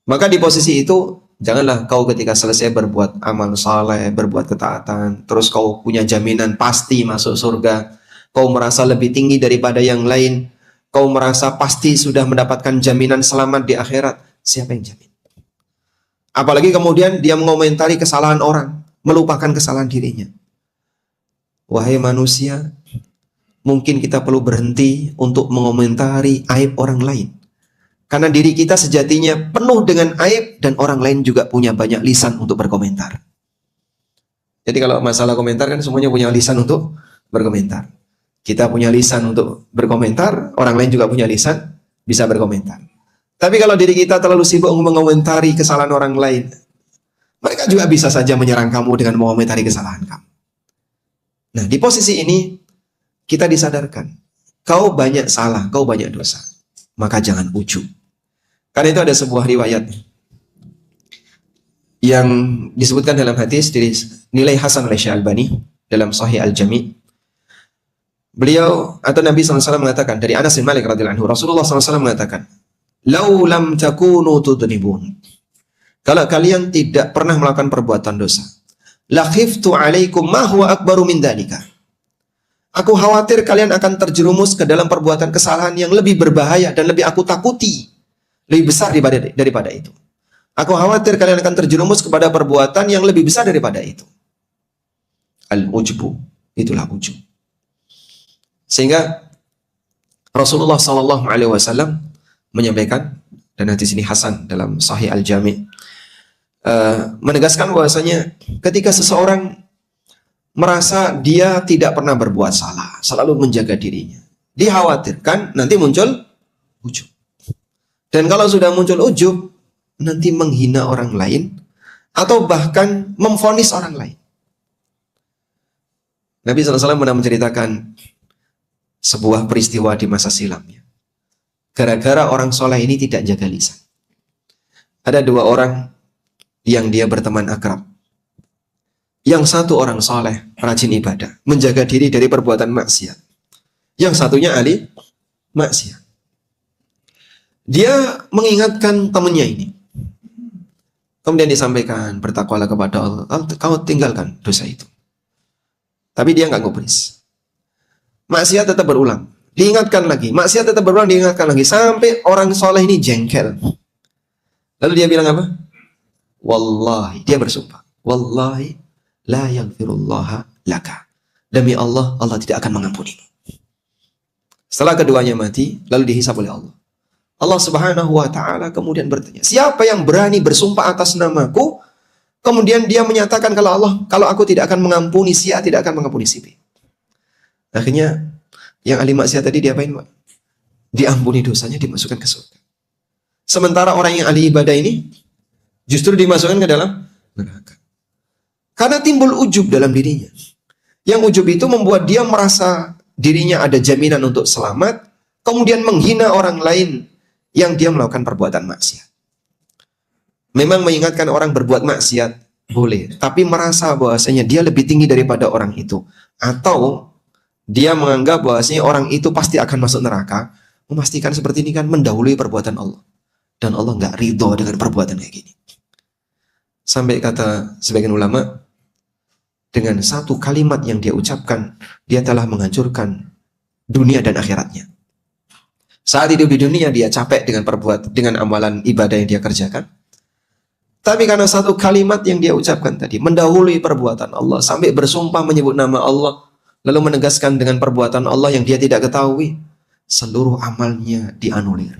Speaker 1: Maka di posisi itu, janganlah kau ketika selesai berbuat amal saleh, berbuat ketaatan, terus kau punya jaminan pasti masuk surga, kau merasa lebih tinggi daripada yang lain, kau merasa pasti sudah mendapatkan jaminan selamat di akhirat. Siapa yang jamin? Apalagi kemudian dia mengomentari kesalahan orang, melupakan kesalahan dirinya. Wahai manusia, mungkin kita perlu berhenti untuk mengomentari aib orang lain. Karena diri kita sejatinya penuh dengan aib dan orang lain juga punya banyak lisan untuk berkomentar. Jadi kalau masalah komentar kan semuanya punya lisan untuk berkomentar. Kita punya lisan untuk berkomentar, orang lain juga punya lisan bisa berkomentar. Tapi kalau diri kita terlalu sibuk mengomentari kesalahan orang lain, mereka juga bisa saja menyerang kamu dengan mengomentari kesalahan kamu. Nah, di posisi ini kita disadarkan, kau banyak salah, kau banyak dosa, maka jangan ujub. Karena itu ada sebuah riwayat yang disebutkan dalam hadis dinilai hasan oleh Syekh Albani dalam Sahih Al-Jami'. Beliau atau Nabi SAW mengatakan dari Anas bin Malik radhiyallahu anhu, Rasulullah SAW mengatakan, "Lau lam takunu tudnibun." Kalau kalian tidak pernah melakukan perbuatan dosa, la khiftu alaikum ma huwa akbaru min dzalika. Aku khawatir kalian akan terjerumus ke dalam perbuatan kesalahan yang lebih berbahaya dan lebih aku takuti, lebih besar daripada itu. Aku khawatir kalian akan terjerumus kepada perbuatan yang lebih besar daripada itu. Al-ujbu, itulah ujub. Sehingga Rasulullah SAW menyampaikan, dan hadis ini hasan dalam Sahih Al-Jami', menegaskan bahwasanya ketika seseorang merasa dia tidak pernah berbuat salah, selalu menjaga dirinya, dikhawatirkan nanti muncul ujub. Dan kalau sudah muncul ujub, nanti menghina orang lain atau bahkan memvonis orang lain. Nabi SAW pernah menceritakan sebuah peristiwa di masa silamnya. Gara-gara orang soleh ini tidak jaga lisan. Ada dua orang yang dia berteman akrab. Yang satu orang soleh, rajin ibadah, menjaga diri dari perbuatan maksiat. Yang satunya ahli maksiat. Dia mengingatkan temannya ini. Kemudian disampaikan, bertakwalah kepada Allah, kau tinggalkan dosa itu. Tapi dia nggak gubris. Maksiat tetap berulang. Diingatkan lagi, maksiat tetap berulang, diingatkan lagi. Sampai orang soleh ini jengkel. Lalu dia bilang apa? Wallahi, dia bersumpah. Wallahi, la yaghfirullaha laka. Demi Allah, Allah tidak akan mengampunimu. Setelah keduanya mati, lalu dihisab oleh Allah. Allah Subhanahu wa Ta'ala kemudian bertanya, siapa yang berani bersumpah atas namaku? Kemudian dia menyatakan kalau aku tidak akan mengampuni si A, tidak akan mengampuni si B. Akhirnya yang ahli maksiat tadi diapain, Pak? Diampuni dosanya, dimasukkan ke surga. Sementara orang yang ahli ibadah ini Justru dimasukkan ke dalam neraka. Karena timbul ujub dalam dirinya. Yang ujub itu membuat dia merasa dirinya ada jaminan untuk selamat, kemudian menghina orang lain yang dia melakukan perbuatan maksiat. Memang mengingatkan orang berbuat maksiat boleh, tapi merasa bahwasanya dia lebih tinggi daripada orang itu, atau dia menganggap bahwasanya orang itu pasti akan masuk neraka, memastikan seperti ini kan mendahului perbuatan Allah. Dan Allah nggak ridho dengan perbuatan kayak gini. Sampai kata sebagian ulama, dengan satu kalimat yang dia ucapkan, dia telah menghancurkan dunia dan akhiratnya. Saat hidup di dunia dia capek dengan amalan ibadah yang dia kerjakan. Tapi karena satu kalimat yang dia ucapkan tadi, mendahului perbuatan Allah, sampai bersumpah menyebut nama Allah, lalu menegaskan dengan perbuatan Allah yang dia tidak ketahui, seluruh amalnya dianulir.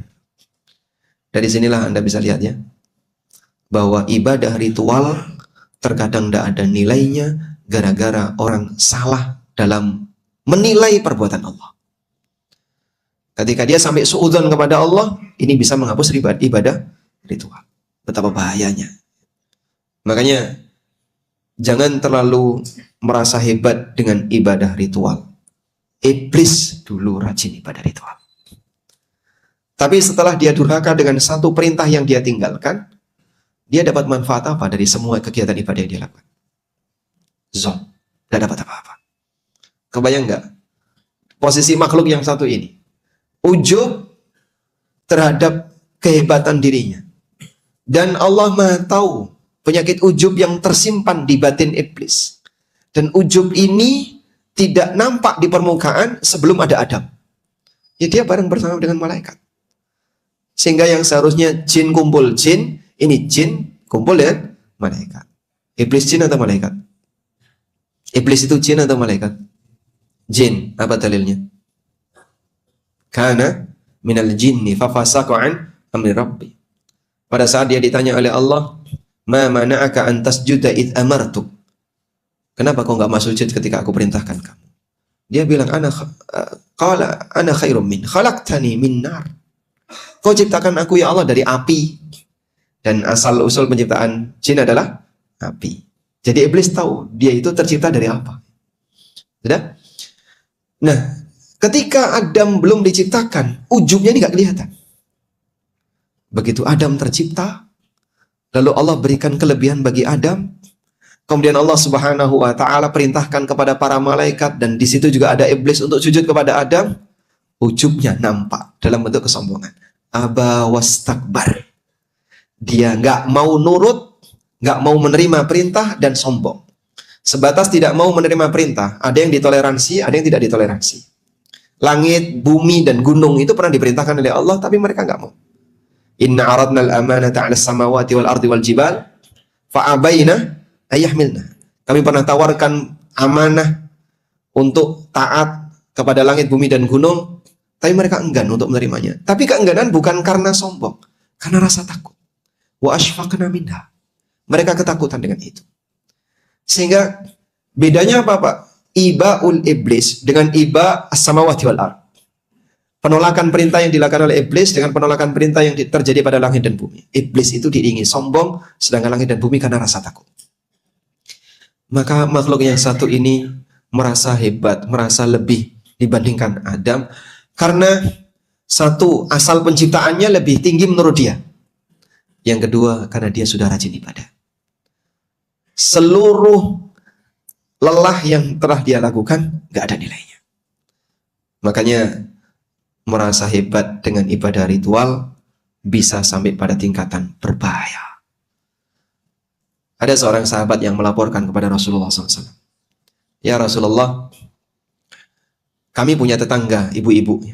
Speaker 1: Dari sinilah Anda bisa lihat ya, bahwa ibadah ritual terkadang tidak ada nilainya gara-gara orang salah dalam menilai perbuatan Allah. Ketika dia sampai suudzon kepada Allah, ini bisa menghapus ibadah ritual. Betapa bahayanya. Makanya jangan terlalu merasa hebat dengan ibadah ritual. Iblis dulu rajin ibadah ritual. Tapi setelah dia durhaka dengan satu perintah yang dia tinggalkan, dia dapat manfaat apa dari semua kegiatan ibadah yang dia lakukan? Zon, tidak dapat apa-apa. Kebayang nggak posisi makhluk yang satu ini? Ujub terhadap kehebatan dirinya. Dan Allah Maha tahu penyakit ujub yang tersimpan di batin iblis. Dan ujub ini tidak nampak di permukaan sebelum ada Adam. Ya dia bareng bersama dengan malaikat. Sehingga yang seharusnya jin kumpul jin, ini jin kumpul dengan malaikat. Iblis jin atau malaikat? Iblis itu jin atau malaikat? Jin. Apa dalilnya? Kana minal jinni fafasaqa an amri rabbi. Pada saat dia ditanya oleh Allah, ma mana'aka an tasjuda id amartuk. Kenapa kau enggak masuk sujud ketika aku perintahkan kamu? Dia bilang, qala ana khairum min khalaqtani min nar. Kau ciptakan aku ya Allah dari api. Dan asal usul penciptaan jin adalah api. Jadi iblis tahu dia itu tercipta dari apa. Sudah? Nah, ketika Adam belum diciptakan, ujubnya ini nggak kelihatan. Begitu Adam tercipta, lalu Allah berikan kelebihan bagi Adam, kemudian Allah Subhanahu wa Ta'ala perintahkan kepada para malaikat, dan di situ juga ada iblis untuk sujud kepada Adam. Ujubnya nampak dalam bentuk kesombongan. Aba wastakbar. Dia nggak mau nurut, nggak mau menerima perintah, dan sombong. Sebatas tidak mau menerima perintah, ada yang ditoleransi, ada yang tidak ditoleransi. Langit, bumi, dan gunung itu pernah diperintahkan oleh Allah, tapi mereka nggak mau. Inna aradna al-amanata 'ala samawati wal ardi wal jibal fa'abaina ayyahmilna. Kami pernah tawarkan amanah untuk taat kepada langit, bumi, dan gunung, tapi mereka enggan untuk menerimanya. Tapi keengganan bukan karena sombong, karena rasa takut. Wa ashfaqna minha. Mereka ketakutan dengan itu. Sehingga bedanya apa, Pak? Iba'ul iblis dengan iba as-samawati wal ard. Penolakan perintah yang dilakukan oleh iblis dengan penolakan perintah yang terjadi pada langit dan bumi. Iblis itu diiringi sombong, sedangkan langit dan bumi karena rasa takut. Maka makhluk yang satu ini merasa hebat, merasa lebih dibandingkan Adam, karena satu, asal penciptaannya lebih tinggi menurut dia. Yang kedua, karena dia sudah rajin ibadah. Seluruh lelah yang telah dia lakukan gak ada nilainya. Makanya merasa hebat dengan ibadah ritual bisa sampai pada tingkatan berbahaya. Ada seorang sahabat yang melaporkan kepada Rasulullah SAW. Ya Rasulullah, kami punya tetangga, ibu-ibu.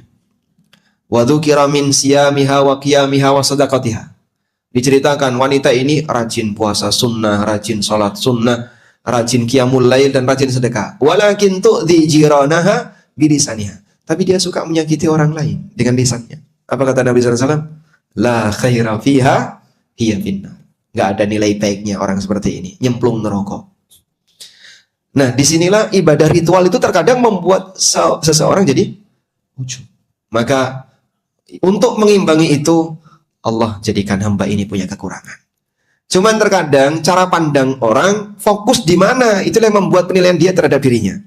Speaker 1: Wa dzukira min siyamiha wa qiyamiha wa sadaqatiha. Diceritakan wanita ini rajin puasa sunnah, rajin sholat sunnah, rajin qiyamul lail, dan rajin sedekah. Walakin tu'dhi jiranaha bilisaniha. Tapi dia suka menyakiti orang lain dengan lisannya. Apa kata Nabi SAW? La khaira fiha hiya finnar. Gak ada nilai baiknya orang seperti ini. Nyemplung neraka. Nah, disinilah ibadah ritual itu terkadang membuat seseorang jadi ujub. Maka untuk mengimbangi itu, Allah jadikan hamba ini punya kekurangan. Cuman terkadang cara pandang orang fokus di mana, itulah yang membuat penilaian dia terhadap dirinya.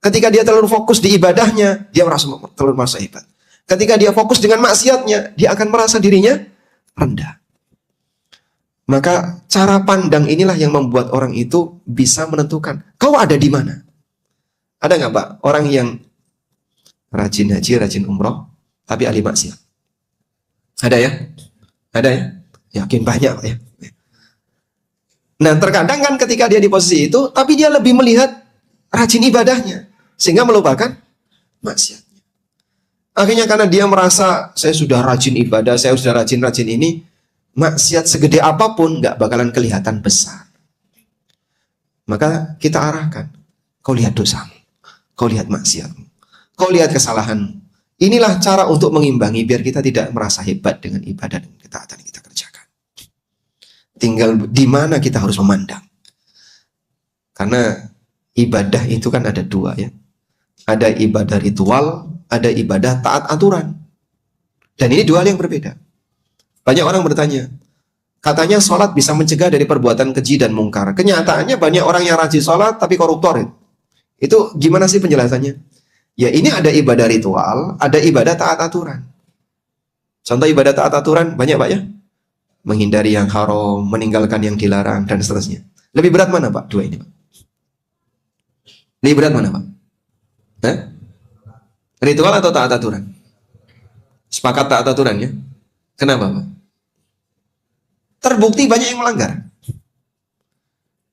Speaker 1: Ketika dia terlalu fokus di ibadahnya, dia terlalu merasa hebat. Ketika dia fokus dengan maksiatnya, dia akan merasa dirinya rendah. Maka cara pandang inilah yang membuat orang itu bisa menentukan, kau ada di mana? Ada nggak Pak, orang yang rajin haji, rajin umroh, tapi ahli maksiat? Ada ya? Ada ya? Yakin banyak Pak ya? Nah terkadang kan ketika dia di posisi itu, tapi dia lebih melihat rajin ibadahnya, sehingga melupakan maksiatnya. Akhirnya karena dia merasa, saya sudah rajin ibadah, saya sudah rajin-rajin ini, maksiat segede apapun nggak bakalan kelihatan besar. Maka kita arahkan, kau lihat dosamu, kau lihat maksiatmu, kau lihat kesalahanmu. Inilah cara untuk mengimbangi biar kita tidak merasa hebat dengan ibadah dan ketaatan yang kita kerjakan. Tinggal di mana kita harus memandang. Karena ibadah itu kan ada dua ya. Ada ibadah ritual, ada ibadah taat aturan. Dan ini dua hal yang berbeda. Banyak orang bertanya, katanya sholat bisa mencegah dari perbuatan keji dan mungkar. Kenyataannya banyak orang yang rajin sholat tapi koruptor. Itu gimana sih penjelasannya? Ya ini ada ibadah ritual, ada ibadah taat aturan. Contoh ibadah taat aturan banyak Pak ya? Menghindari yang haram, meninggalkan yang dilarang, dan seterusnya. Lebih berat mana Pak? Dua ini Pak. Lebih berat mana Pak? Hah? Ritual atau taat aturan? Sepakat taat aturan ya? Kenapa Pak? Terbukti banyak yang melanggar.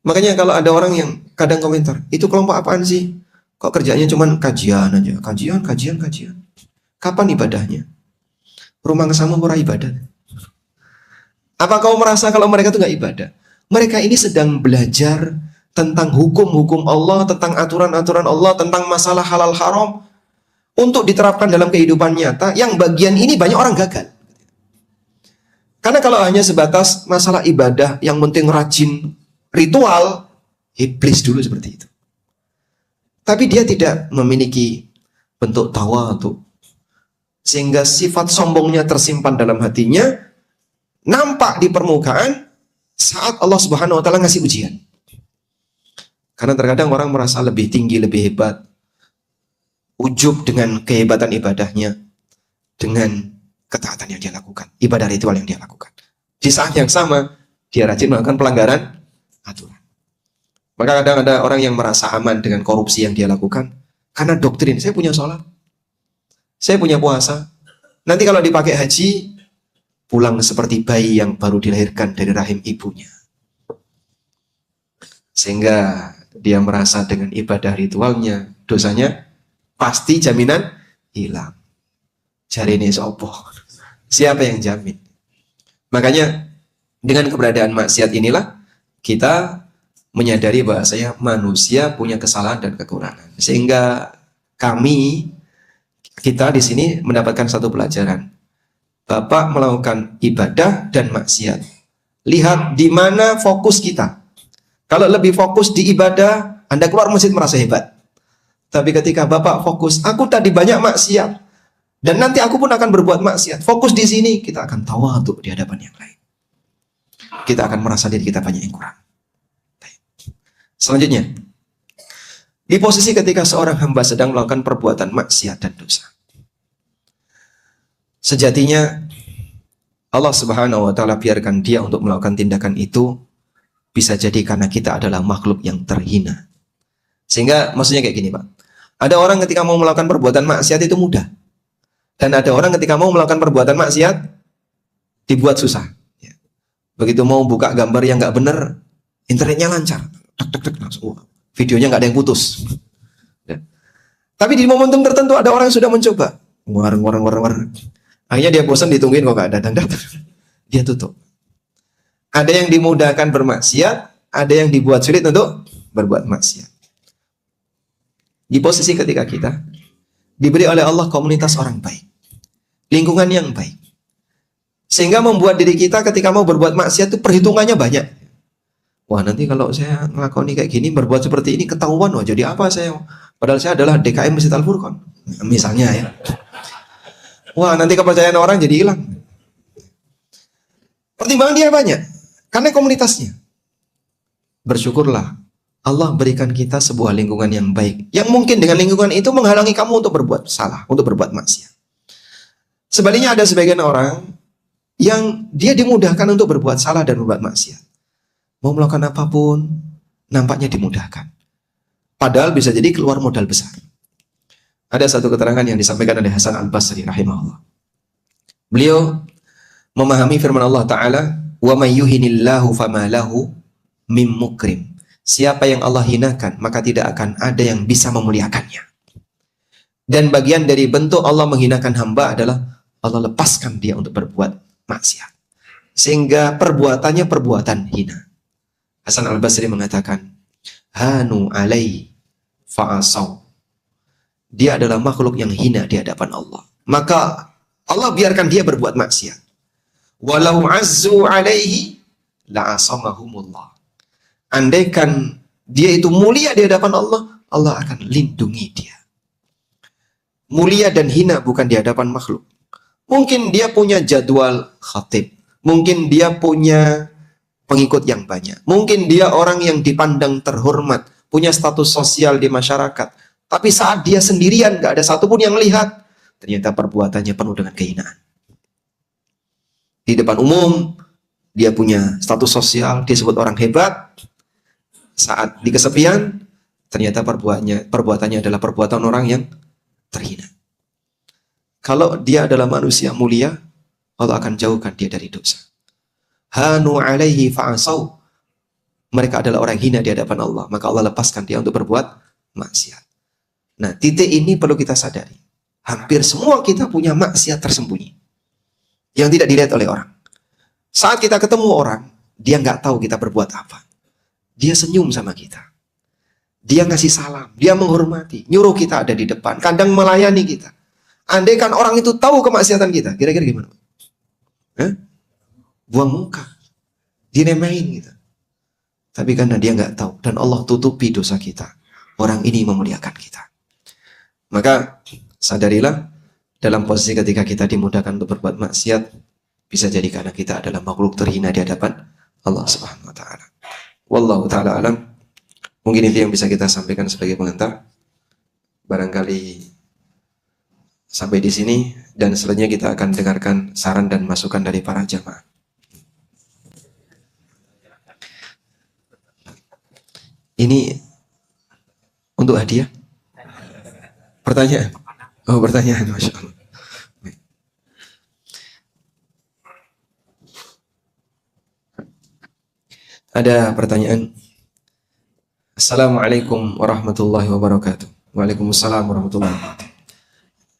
Speaker 1: Makanya kalau ada orang yang kadang komentar, itu kelompok apaan sih? Kok kerjanya cuma kajian aja, kajian. Kapan ibadahnya? Rumah kesamu murah ibadah. Apa kau merasa kalau mereka itu nggak ibadah? Mereka ini sedang belajar tentang hukum-hukum Allah, tentang aturan-aturan Allah, tentang masalah halal haram untuk diterapkan dalam kehidupan nyata. Yang bagian ini banyak orang gagal. Karena kalau hanya sebatas masalah ibadah, yang penting rajin ritual, iblis dulu seperti itu. Tapi dia tidak memiliki bentuk tawadhu, sehingga sifat sombongnya tersimpan dalam hatinya, nampak di permukaan saat Allah Subhanahu wa taala ngasih ujian. Karena terkadang orang merasa lebih tinggi, lebih hebat, ujub dengan kehebatan ibadahnya, dengan ketaatan yang dia lakukan, ibadah ritual yang dia lakukan. Di saat yang sama, dia rajin melakukan pelanggaran aturan. Maka kadang ada orang yang merasa aman dengan korupsi yang dia lakukan, karena doktrin, saya punya sholat, saya punya puasa, nanti kalau dipakai haji, pulang seperti bayi yang baru dilahirkan dari rahim ibunya. Sehingga dia merasa dengan ibadah ritualnya, dosanya pasti jaminan hilang. Jari ini sopo. Siapa yang jamin? Makanya dengan keberadaan maksiat inilah kita menyadari bahwasanya manusia punya kesalahan dan kekurangan. Sehingga kita di sini mendapatkan satu pelajaran. Bapak melakukan ibadah dan maksiat. Lihat di mana fokus kita. Kalau lebih fokus di ibadah, Anda keluar masjid merasa hebat. Tapi ketika Bapak fokus, aku tadi banyak maksiat, dan nanti aku pun akan berbuat maksiat. Fokus di sini, kita akan tawadhu di hadapan yang lain. Kita akan merasa diri kita banyak yang kurang. Selanjutnya, di posisi ketika seorang hamba sedang melakukan perbuatan maksiat dan dosa, sejatinya Allah Subhanahu wa taala biarkan dia untuk melakukan tindakan itu, bisa jadi karena kita adalah makhluk yang terhina. Sehingga maksudnya kayak gini Pak, ada orang ketika mau melakukan perbuatan maksiat itu mudah, dan ada orang ketika mau melakukan perbuatan maksiat dibuat susah. Begitu mau buka gambar yang nggak benar, internetnya lancar, langsung videonya nggak ada yang putus. Tapi di momentum tertentu ada orang yang sudah mencoba, war. Akhirnya dia bosan, ditungguin kok nggak datang, dia tutup. Ada yang dimudahkan bermaksiat, ada yang dibuat sulit untuk berbuat maksiat. Di posisi ketika kita diberi oleh Allah komunitas orang baik, lingkungan yang baik, sehingga membuat diri kita ketika mau berbuat maksiat itu perhitungannya banyak. Wah, nanti kalau saya ngelakoni kayak gini, berbuat seperti ini, ketahuan, wah jadi apa saya? Padahal saya adalah DKM Masjid Al-Furqan, misalnya ya. Wah, nanti kepercayaan orang jadi hilang. Pertimbangan dia banyak. Karena komunitasnya. Bersyukurlah Allah berikan kita sebuah lingkungan yang baik. Yang mungkin dengan lingkungan itu menghalangi kamu untuk berbuat salah, untuk berbuat maksiat. Sebaliknya ada sebagian orang yang dia dimudahkan untuk berbuat salah dan berbuat maksiat. Mau melakukan apapun, nampaknya dimudahkan. Padahal bisa jadi keluar modal besar. Ada satu keterangan yang disampaikan oleh Hasan Al-Basri rahimahullah. Beliau memahami firman Allah Ta'ala, wa may yuhinillahu fama lahu mim mukrim. Siapa yang Allah hinakan, maka tidak akan ada yang bisa memuliakannya. Dan bagian dari bentuk Allah menghinakan hamba adalah Allah lepaskan dia untuk berbuat maksiat. Sehingga perbuatannya perbuatan hina. Hasan Al-Basri mengatakan, hanu alai fa'asau. Dia adalah makhluk yang hina di hadapan Allah. Maka Allah biarkan dia berbuat maksiat. Walau azzu alaihi la'asamahumullah. Andaikan dia itu mulia di hadapan Allah, Allah akan lindungi dia. Mulia dan hina bukan di hadapan makhluk. Mungkin dia punya jadwal khatib. Mungkin dia punya pengikut yang banyak. Mungkin dia orang yang dipandang terhormat. Punya status sosial di masyarakat. Tapi saat dia sendirian, gak ada satupun yang lihat. Ternyata perbuatannya penuh dengan kehinaan. Di depan umum, dia punya status sosial, dia disebut orang hebat. Saat di kesepian, ternyata perbuatannya adalah perbuatan orang yang terhina. Kalau dia adalah manusia mulia, Allah akan jauhkan dia dari dosa. Hanu alaihi fa'asau. Mereka adalah orang hina di hadapan Allah, maka Allah lepaskan dia untuk berbuat maksiat. Nah, titik ini perlu kita sadari. Hampir semua kita punya maksiat tersembunyi yang tidak dilihat oleh orang. Saat kita ketemu orang, dia nggak tahu kita berbuat apa. Dia senyum sama kita. Dia ngasih salam, dia menghormati, nyuruh kita ada di depan, kadang melayani kita. Andaikan orang itu tahu kemaksiatan kita, kira-kira gimana? Buang muka, diremehin kita. Tapi karena dia nggak tahu dan Allah tutupi dosa kita, orang ini memuliakan kita. Maka sadarilah dalam posisi ketika kita dimudahkan untuk berbuat maksiat, bisa jadi karena kita adalah makhluk terhina di hadapan Allah Subhanahu wa taala. Wallahu taala alam. Mungkin itu yang bisa kita sampaikan sebagai pengantar. Barangkali sampai di sini dan selanjutnya kita akan dengarkan saran dan masukan dari para jamaah. Ini untuk hadiah? Pertanyaan? Oh, pertanyaan, Masya Allah. Ada pertanyaan. Assalamualaikum warahmatullahi wabarakatuh. Waalaikumsalam warahmatullahi wabarakatuh.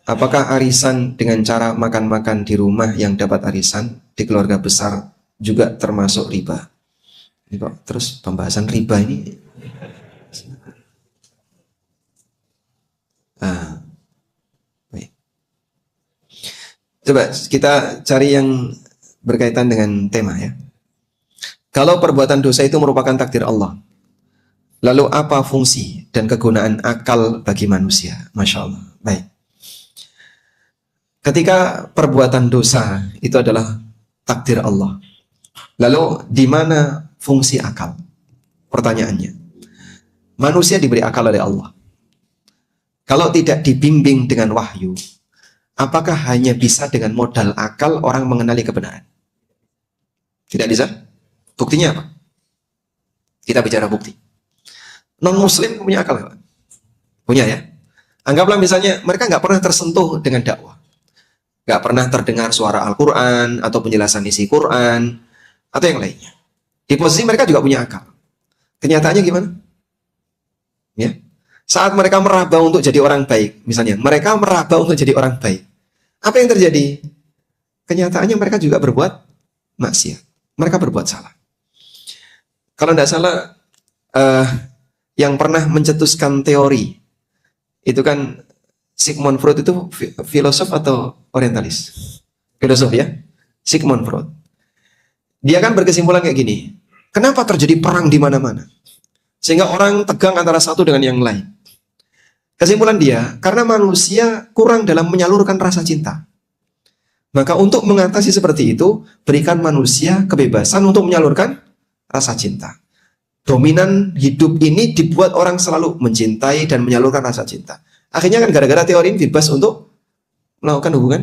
Speaker 1: Apakah arisan dengan cara makan-makan di rumah yang dapat arisan di keluarga besar juga termasuk riba? Ini kok terus pembahasan riba ini? Baik. Coba kita cari yang berkaitan dengan tema ya. Kalau perbuatan dosa itu merupakan takdir Allah, lalu apa fungsi dan kegunaan akal bagi manusia? Masya Allah. Baik. Ketika perbuatan dosa itu adalah takdir Allah, lalu di mana fungsi akal? Pertanyaannya. Manusia diberi akal oleh Allah. Kalau tidak dibimbing dengan wahyu, apakah hanya bisa dengan modal akal orang mengenali kebenaran? Tidak bisa? Buktinya apa? Kita bicara bukti. Non-muslim punya akal gak? Punya ya? Anggaplah misalnya mereka nggak pernah tersentuh dengan dakwah. Nggak pernah terdengar suara Al-Quran atau penjelasan isi Quran atau yang lainnya. Di posisi mereka juga punya akal. Kenyataannya gimana? Ya. Saat mereka meraba untuk jadi orang baik, misalnya mereka meraba untuk jadi orang baik. Apa yang terjadi? Kenyataannya mereka juga berbuat maksiat. Mereka berbuat salah. Kalau tidak salah, yang pernah mencetuskan teori itu kan Sigmund Freud itu filosof atau orientalis? Filosof ya, Sigmund Freud. Dia kan berkesimpulan kayak gini, kenapa terjadi perang di mana-mana? Sehingga orang tegang antara satu dengan yang lain. Kesimpulan dia, karena manusia kurang dalam menyalurkan rasa cinta. Maka untuk mengatasi seperti itu, berikan manusia kebebasan untuk menyalurkan rasa cinta. Dominan hidup ini dibuat orang selalu mencintai dan menyalurkan rasa cinta. Akhirnya kan gara-gara teori ini bebas untuk melakukan hubungan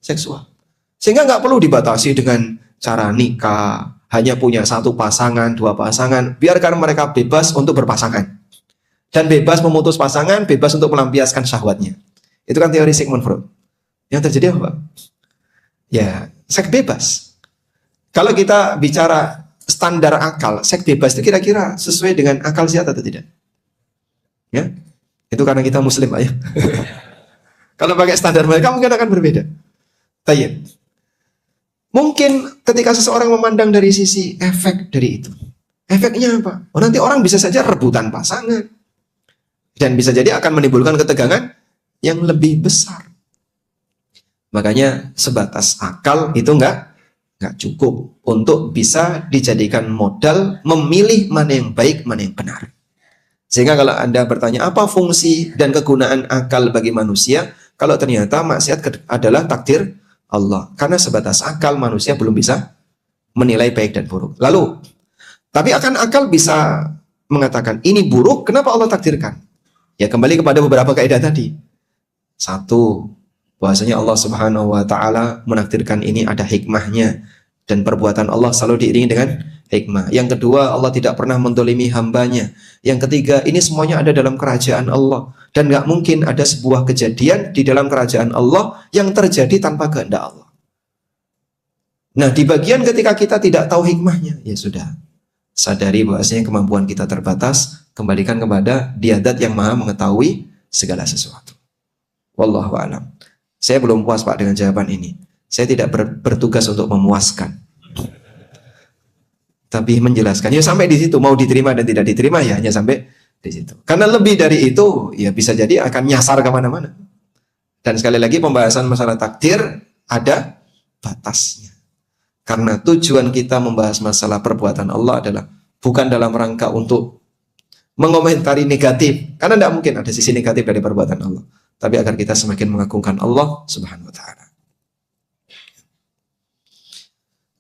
Speaker 1: seksual. Sehingga nggak perlu dibatasi dengan cara nikah, hanya punya satu pasangan, dua pasangan. Biarkan mereka bebas untuk berpasangan. Dan bebas memutus pasangan, bebas untuk melampiaskan syahwatnya. Itu kan teori Sigmund Freud. Yang terjadi apa? Ya, seks bebas. Kalau kita bicara standar akal, seks bebas itu kira-kira sesuai dengan akal sehat atau tidak? Ya, itu karena kita Muslim, Pak, ya. Kalau pakai standar mereka mungkin akan berbeda. Tayyib. Mungkin ketika seseorang memandang dari sisi efek dari itu, efeknya apa? Oh, nanti orang bisa saja rebutan pasangan, dan bisa jadi akan menimbulkan ketegangan yang lebih besar. Makanya sebatas akal itu nggak cukup untuk bisa dijadikan modal memilih mana yang baik, mana yang benar. Sehingga kalau Anda bertanya apa fungsi dan kegunaan akal bagi manusia, kalau ternyata maksiat adalah takdir Allah. Karena sebatas akal manusia belum bisa menilai baik dan buruk. Lalu, tapi akan akal bisa mengatakan ini buruk, kenapa Allah takdirkan? Ya kembali kepada beberapa kaidah tadi. Satu, bahwasanya Allah Subhanahu wa taala menakdirkan ini ada hikmahnya dan perbuatan Allah selalu diiringi dengan hikmah. Yang kedua, Allah tidak pernah mendolimi hambanya. Yang ketiga, ini semuanya ada dalam kerajaan Allah dan nggak mungkin ada sebuah kejadian di dalam kerajaan Allah yang terjadi tanpa kehendak Allah. Nah, di bagian ketika kita tidak tahu hikmahnya, ya sudah, sadari bahwasanya kemampuan kita terbatas, kembalikan kepada Dia-Dat yang Maha mengetahui segala sesuatu. Wallahu a'lam. Saya belum puas, Pak, dengan jawaban ini. Saya tidak bertugas untuk memuaskan, tapi menjelaskan. Ya sampai di situ, mau diterima dan tidak diterima ya hanya sampai di situ. Karena lebih dari itu ya bisa jadi akan nyasar kemana-mana. Dan sekali lagi pembahasan masalah takdir ada batasnya. Karena tujuan kita membahas masalah perbuatan Allah adalah bukan dalam rangka untuk mengomentari negatif. Karena tidak mungkin ada sisi negatif dari perbuatan Allah. Tapi agar kita semakin mengagungkan Allah Subhanahu wa ta'ala.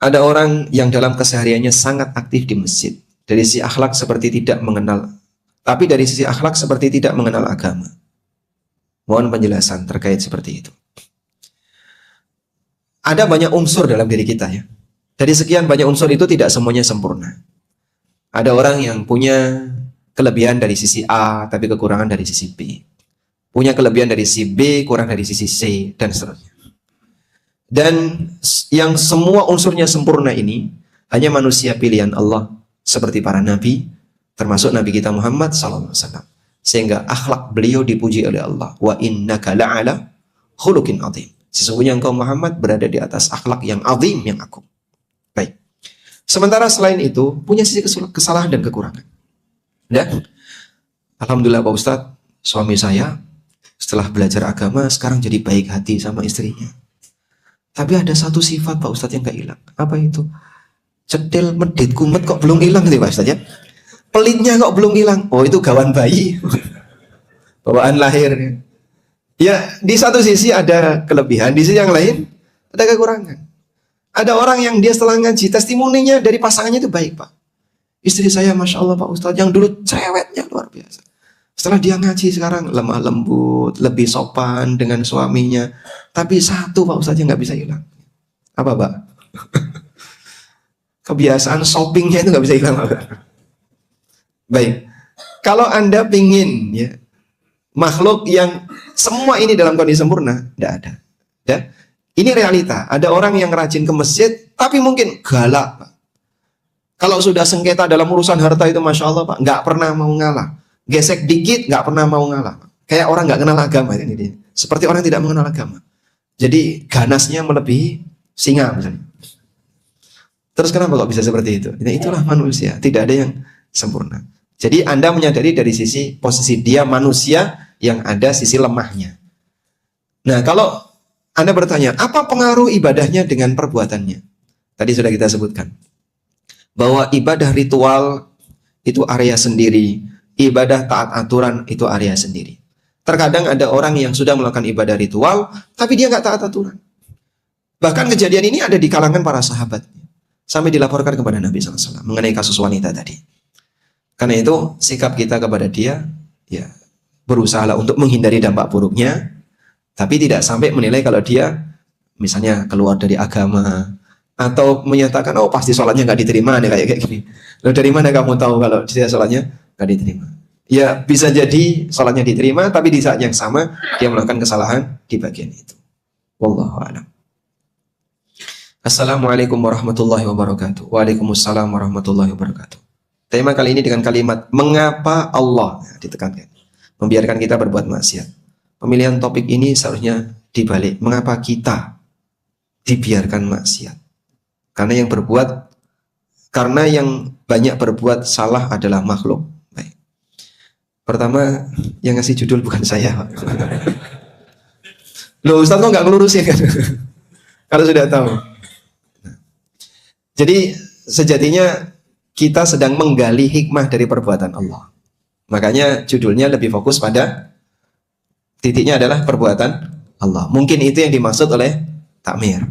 Speaker 1: Ada orang yang dalam kesehariannya sangat aktif di masjid. Dari sisi akhlak seperti tidak mengenal. Tapi dari sisi akhlak seperti tidak mengenal agama. Mohon penjelasan terkait seperti itu. Ada banyak unsur dalam diri kita ya. Dari sekian banyak unsur itu tidak semuanya sempurna. Ada orang yang punya kelebihan dari sisi A, tapi kekurangan dari sisi B. Punya kelebihan dari sisi B, kurang dari sisi C, dan seterusnya. Dan yang semua unsurnya sempurna ini hanya manusia pilihan Allah seperti para nabi, termasuk Nabi kita Muhammad SAW. Sehingga akhlak beliau dipuji oleh Allah. Wa innaka la'ala khuluqin azim. Sesungguhnya engkau Muhammad berada di atas akhlak yang azim, yang agung. Baik. Sementara selain itu punya sisi kesalahan dan kekurangan. Dan alhamdulillah Pak Ustadz, suami saya setelah belajar agama sekarang jadi baik hati sama istrinya. Tapi ada satu sifat Pak Ustadz yang gak hilang. Apa itu? Cetil, medit, kumet kok belum hilang gitu Pak Ustadz ya. Pelitnya kok belum hilang. Oh itu gawan bayi. Bawaan lahir. Ya di satu sisi ada kelebihan, di sisi yang lain ada kekurangan. Ada orang yang dia setelah ngaji, testimoninya dari pasangannya itu baik Pak. Istri saya Masya Allah Pak Ustadz yang dulu cerewetnya luar biasa. Setelah dia ngaji sekarang lemah lembut, lebih sopan dengan suaminya. Tapi satu Pak Ustadz yang gak bisa hilang. Apa Pak? Kebiasaan shoppingnya itu gak bisa hilang Pak. Baik. Kalau Anda pingin ya, makhluk yang semua ini dalam kondisi sempurna, tidak ada. Ya. Ini realita. Ada orang yang rajin ke masjid, tapi mungkin galak Pak. Kalau sudah sengketa dalam urusan harta itu Masya Allah Pak, nggak pernah mau ngalah. Gesek dikit nggak pernah mau ngalah. Kayak orang nggak kenal agama ini dia. Seperti orang tidak mengenal agama. Jadi ganasnya melebihi singa misalnya. Terus kenapa kok bisa seperti itu? Nah, itulah manusia. Tidak ada yang sempurna. Jadi Anda menyadari dari sisi posisi dia manusia yang ada sisi lemahnya. Nah kalau Anda bertanya apa pengaruh ibadahnya dengan perbuatannya? Tadi sudah kita sebutkan bahwa ibadah ritual itu area sendiri. Ibadah taat aturan itu area sendiri. Terkadang ada orang yang sudah melakukan ibadah ritual, tapi dia nggak taat aturan. Bahkan kejadian ini ada di kalangan para sahabat. Sampai dilaporkan kepada Nabi SAW mengenai kasus wanita tadi. Karena itu sikap kita kepada dia, ya berusaha untuk menghindari dampak buruknya, tapi tidak sampai menilai kalau dia misalnya keluar dari agama, atau menyatakan, oh pasti sholatnya nggak diterima nih kayak gini. Lalu dari mana kamu tahu kalau dia sholatnya nggak diterima? Ya bisa jadi sholatnya diterima, tapi di saat yang sama dia melakukan kesalahan di bagian itu. Wallahu a'lam. Assalamualaikum warahmatullahi wabarakatuh. Waalaikumsalam warahmatullahi wabarakatuh. Tema kali ini dengan kalimat mengapa Allah ditekankan membiarkan kita berbuat maksiat. Pemilihan topik ini seharusnya dibalik, mengapa kita dibiarkan maksiat. Karena yang banyak berbuat salah adalah makhluk. Baik. Pertama, yang ngasih judul bukan saya. Loh, Ustaz kok nggak ngelurusin kan? Kalau sudah tahu. Jadi sejatinya kita sedang menggali hikmah dari perbuatan Allah. Makanya judulnya lebih fokus pada titiknya adalah perbuatan Allah. Mungkin itu yang dimaksud oleh takmir.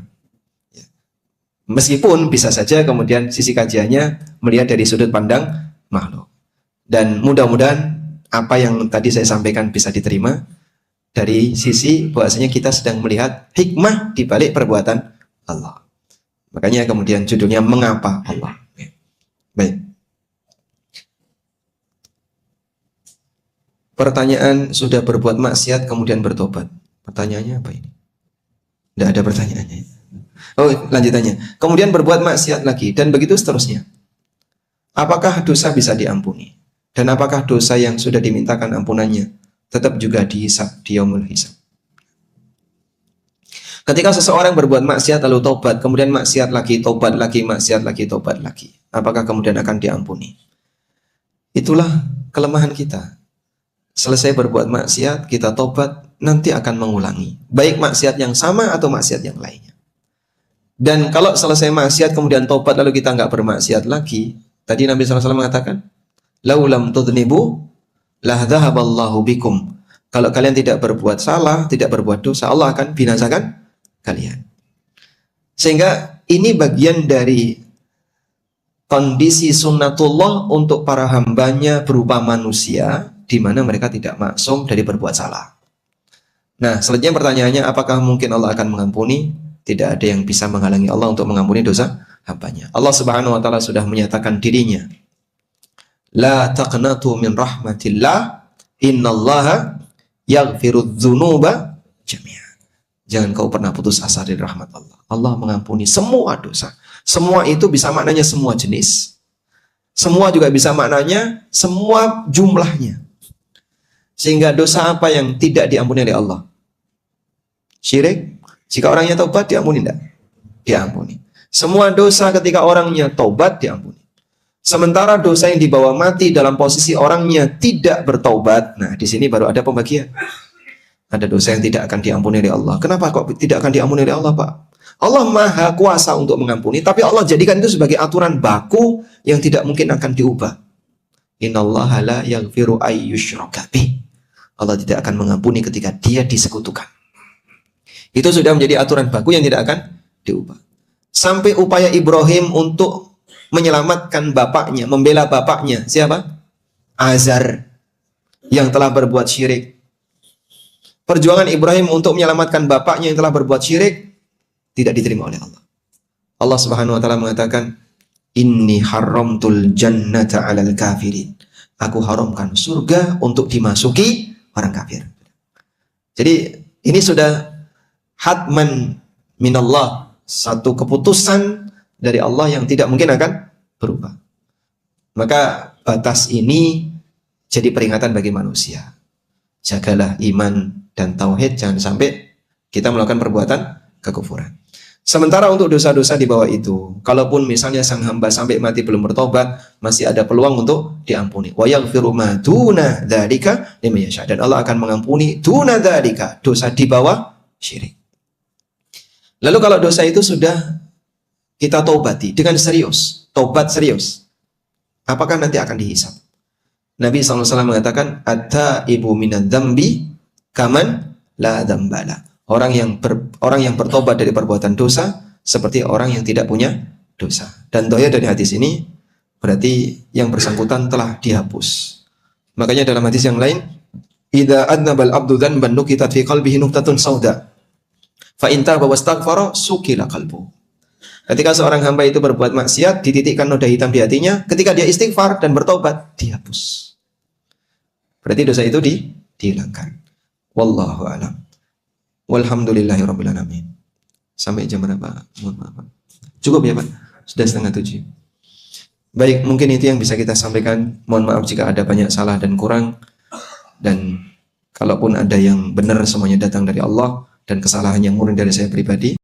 Speaker 1: Meskipun bisa saja kemudian sisi kajiannya melihat dari sudut pandang makhluk. Dan mudah-mudahan apa yang tadi saya sampaikan bisa diterima dari sisi bahwasanya kita sedang melihat hikmah di balik perbuatan Allah. Makanya kemudian judulnya mengapa Allah. Baik. Pertanyaan, sudah berbuat maksiat kemudian bertobat. Pertanyaannya apa ini? Tidak ada pertanyaannya. Oh, lanjutannya. Kemudian berbuat maksiat lagi dan begitu seterusnya. Apakah dosa bisa diampuni? Dan apakah dosa yang sudah dimintakan ampunannya tetap juga dihisab di yaumul hisab? Ketika seseorang berbuat maksiat lalu tobat, kemudian maksiat lagi, tobat lagi, maksiat lagi, tobat lagi, apakah kemudian akan diampuni? Itulah kelemahan kita. Selesai berbuat maksiat, kita tobat, nanti akan mengulangi. Baik maksiat yang sama atau maksiat yang lainnya. Dan kalau selesai maksiat, kemudian tobat, lalu kita nggak bermaksiat lagi, tadi Nabi SAW mengatakan, laulam tudnibu, lah dhahaballahu bikum. Kalau kalian tidak berbuat salah, tidak berbuat dosa, Allah akan binasakan kalian. Sehingga ini bagian dari kondisi sunnatullah untuk para hambanya berupa manusia, di mana mereka tidak maksum dari berbuat salah. Nah, selanjutnya pertanyaannya, apakah mungkin Allah akan mengampuni? Tidak ada yang bisa menghalangi Allah untuk mengampuni dosa hambanya. Allah Subhanahu wa taala sudah menyatakan dirinya, la taqnatu min rahmatillah, innallaha yaghfirudz dzunuba jami'a. Jangan kau pernah putus asa dari rahmat Allah. Allah mengampuni semua dosa. Semua itu bisa maknanya semua jenis. Semua juga bisa maknanya semua jumlahnya. Sehingga dosa apa yang tidak diampuni oleh Allah? Syirik. Jika orangnya taubat, diampuni tidak? Diampuni. Semua dosa ketika orangnya taubat, diampuni. Sementara dosa yang dibawa mati dalam posisi orangnya tidak bertaubat, nah di sini baru ada pembagian. Ada dosa yang tidak akan diampuni oleh Allah. Kenapa kok tidak akan diampuni oleh Allah, Pak? Allah Maha Kuasa untuk mengampuni, tapi Allah jadikan itu sebagai aturan baku yang tidak mungkin akan diubah. Innallaha la yaghfiru ayyushraka bih. Allah tidak akan mengampuni ketika dia disekutukan. Itu sudah menjadi aturan baku yang tidak akan diubah. Sampai upaya Ibrahim untuk menyelamatkan bapaknya, membela bapaknya, siapa? Azar, yang telah berbuat syirik. Perjuangan Ibrahim untuk menyelamatkan bapaknya yang telah berbuat syirik tidak diterima oleh Allah. Allah Subhanahu wa taala mengatakan, inni haramtul jannata 'alal kafirin. Aku haramkan surga untuk dimasuki orang kafir. Jadi ini sudah hatman minallah, satu keputusan dari Allah yang tidak mungkin akan berubah. Maka batas ini jadi peringatan bagi manusia. Jagalah iman dan tauhid, jangan sampai kita melakukan perbuatan kekufuran. Sementara untuk dosa-dosa di bawah itu, kalaupun misalnya sang hamba sampai mati belum bertobat, masih ada peluang untuk diampuni. Wa yaghfiru ma duna dzalika liman yasha. Dan Allah akan mengampuni duna dzalika, dosa di bawah syirik. Lalu kalau dosa itu sudah kita taubati dengan serius, tobat serius, apakah nanti akan dihisab? Nabi SAW mengatakan, at-taibu minadz dzambi kaman la dzambala. Orang yang bertobat dari perbuatan dosa seperti orang yang tidak punya dosa. Dan dohir dari hadis ini berarti yang bersangkutan telah dihapus. Makanya dalam hadis yang lain, idza adnabal abdu dzanban nukitat fi qalbihi nuqtatun sauda. Fa in taba wastaghfara sukila qalbu. Ketika seorang hamba itu berbuat maksiat, dititikkan noda hitam di hatinya, ketika dia istighfar dan bertobat, dihapus. Berarti dosa itu dihilangkan. Wallahu a'lam. Walhamdulillahirabbil alamin. Sampai jam berapa? Mohon maaf. Cukup ya, Pak? Sudah 6:30. Baik, mungkin itu yang bisa kita sampaikan. Mohon maaf jika ada banyak salah dan kurang. Dan kalaupun ada yang benar, semuanya datang dari Allah, dan kesalahan yang murni dari saya pribadi.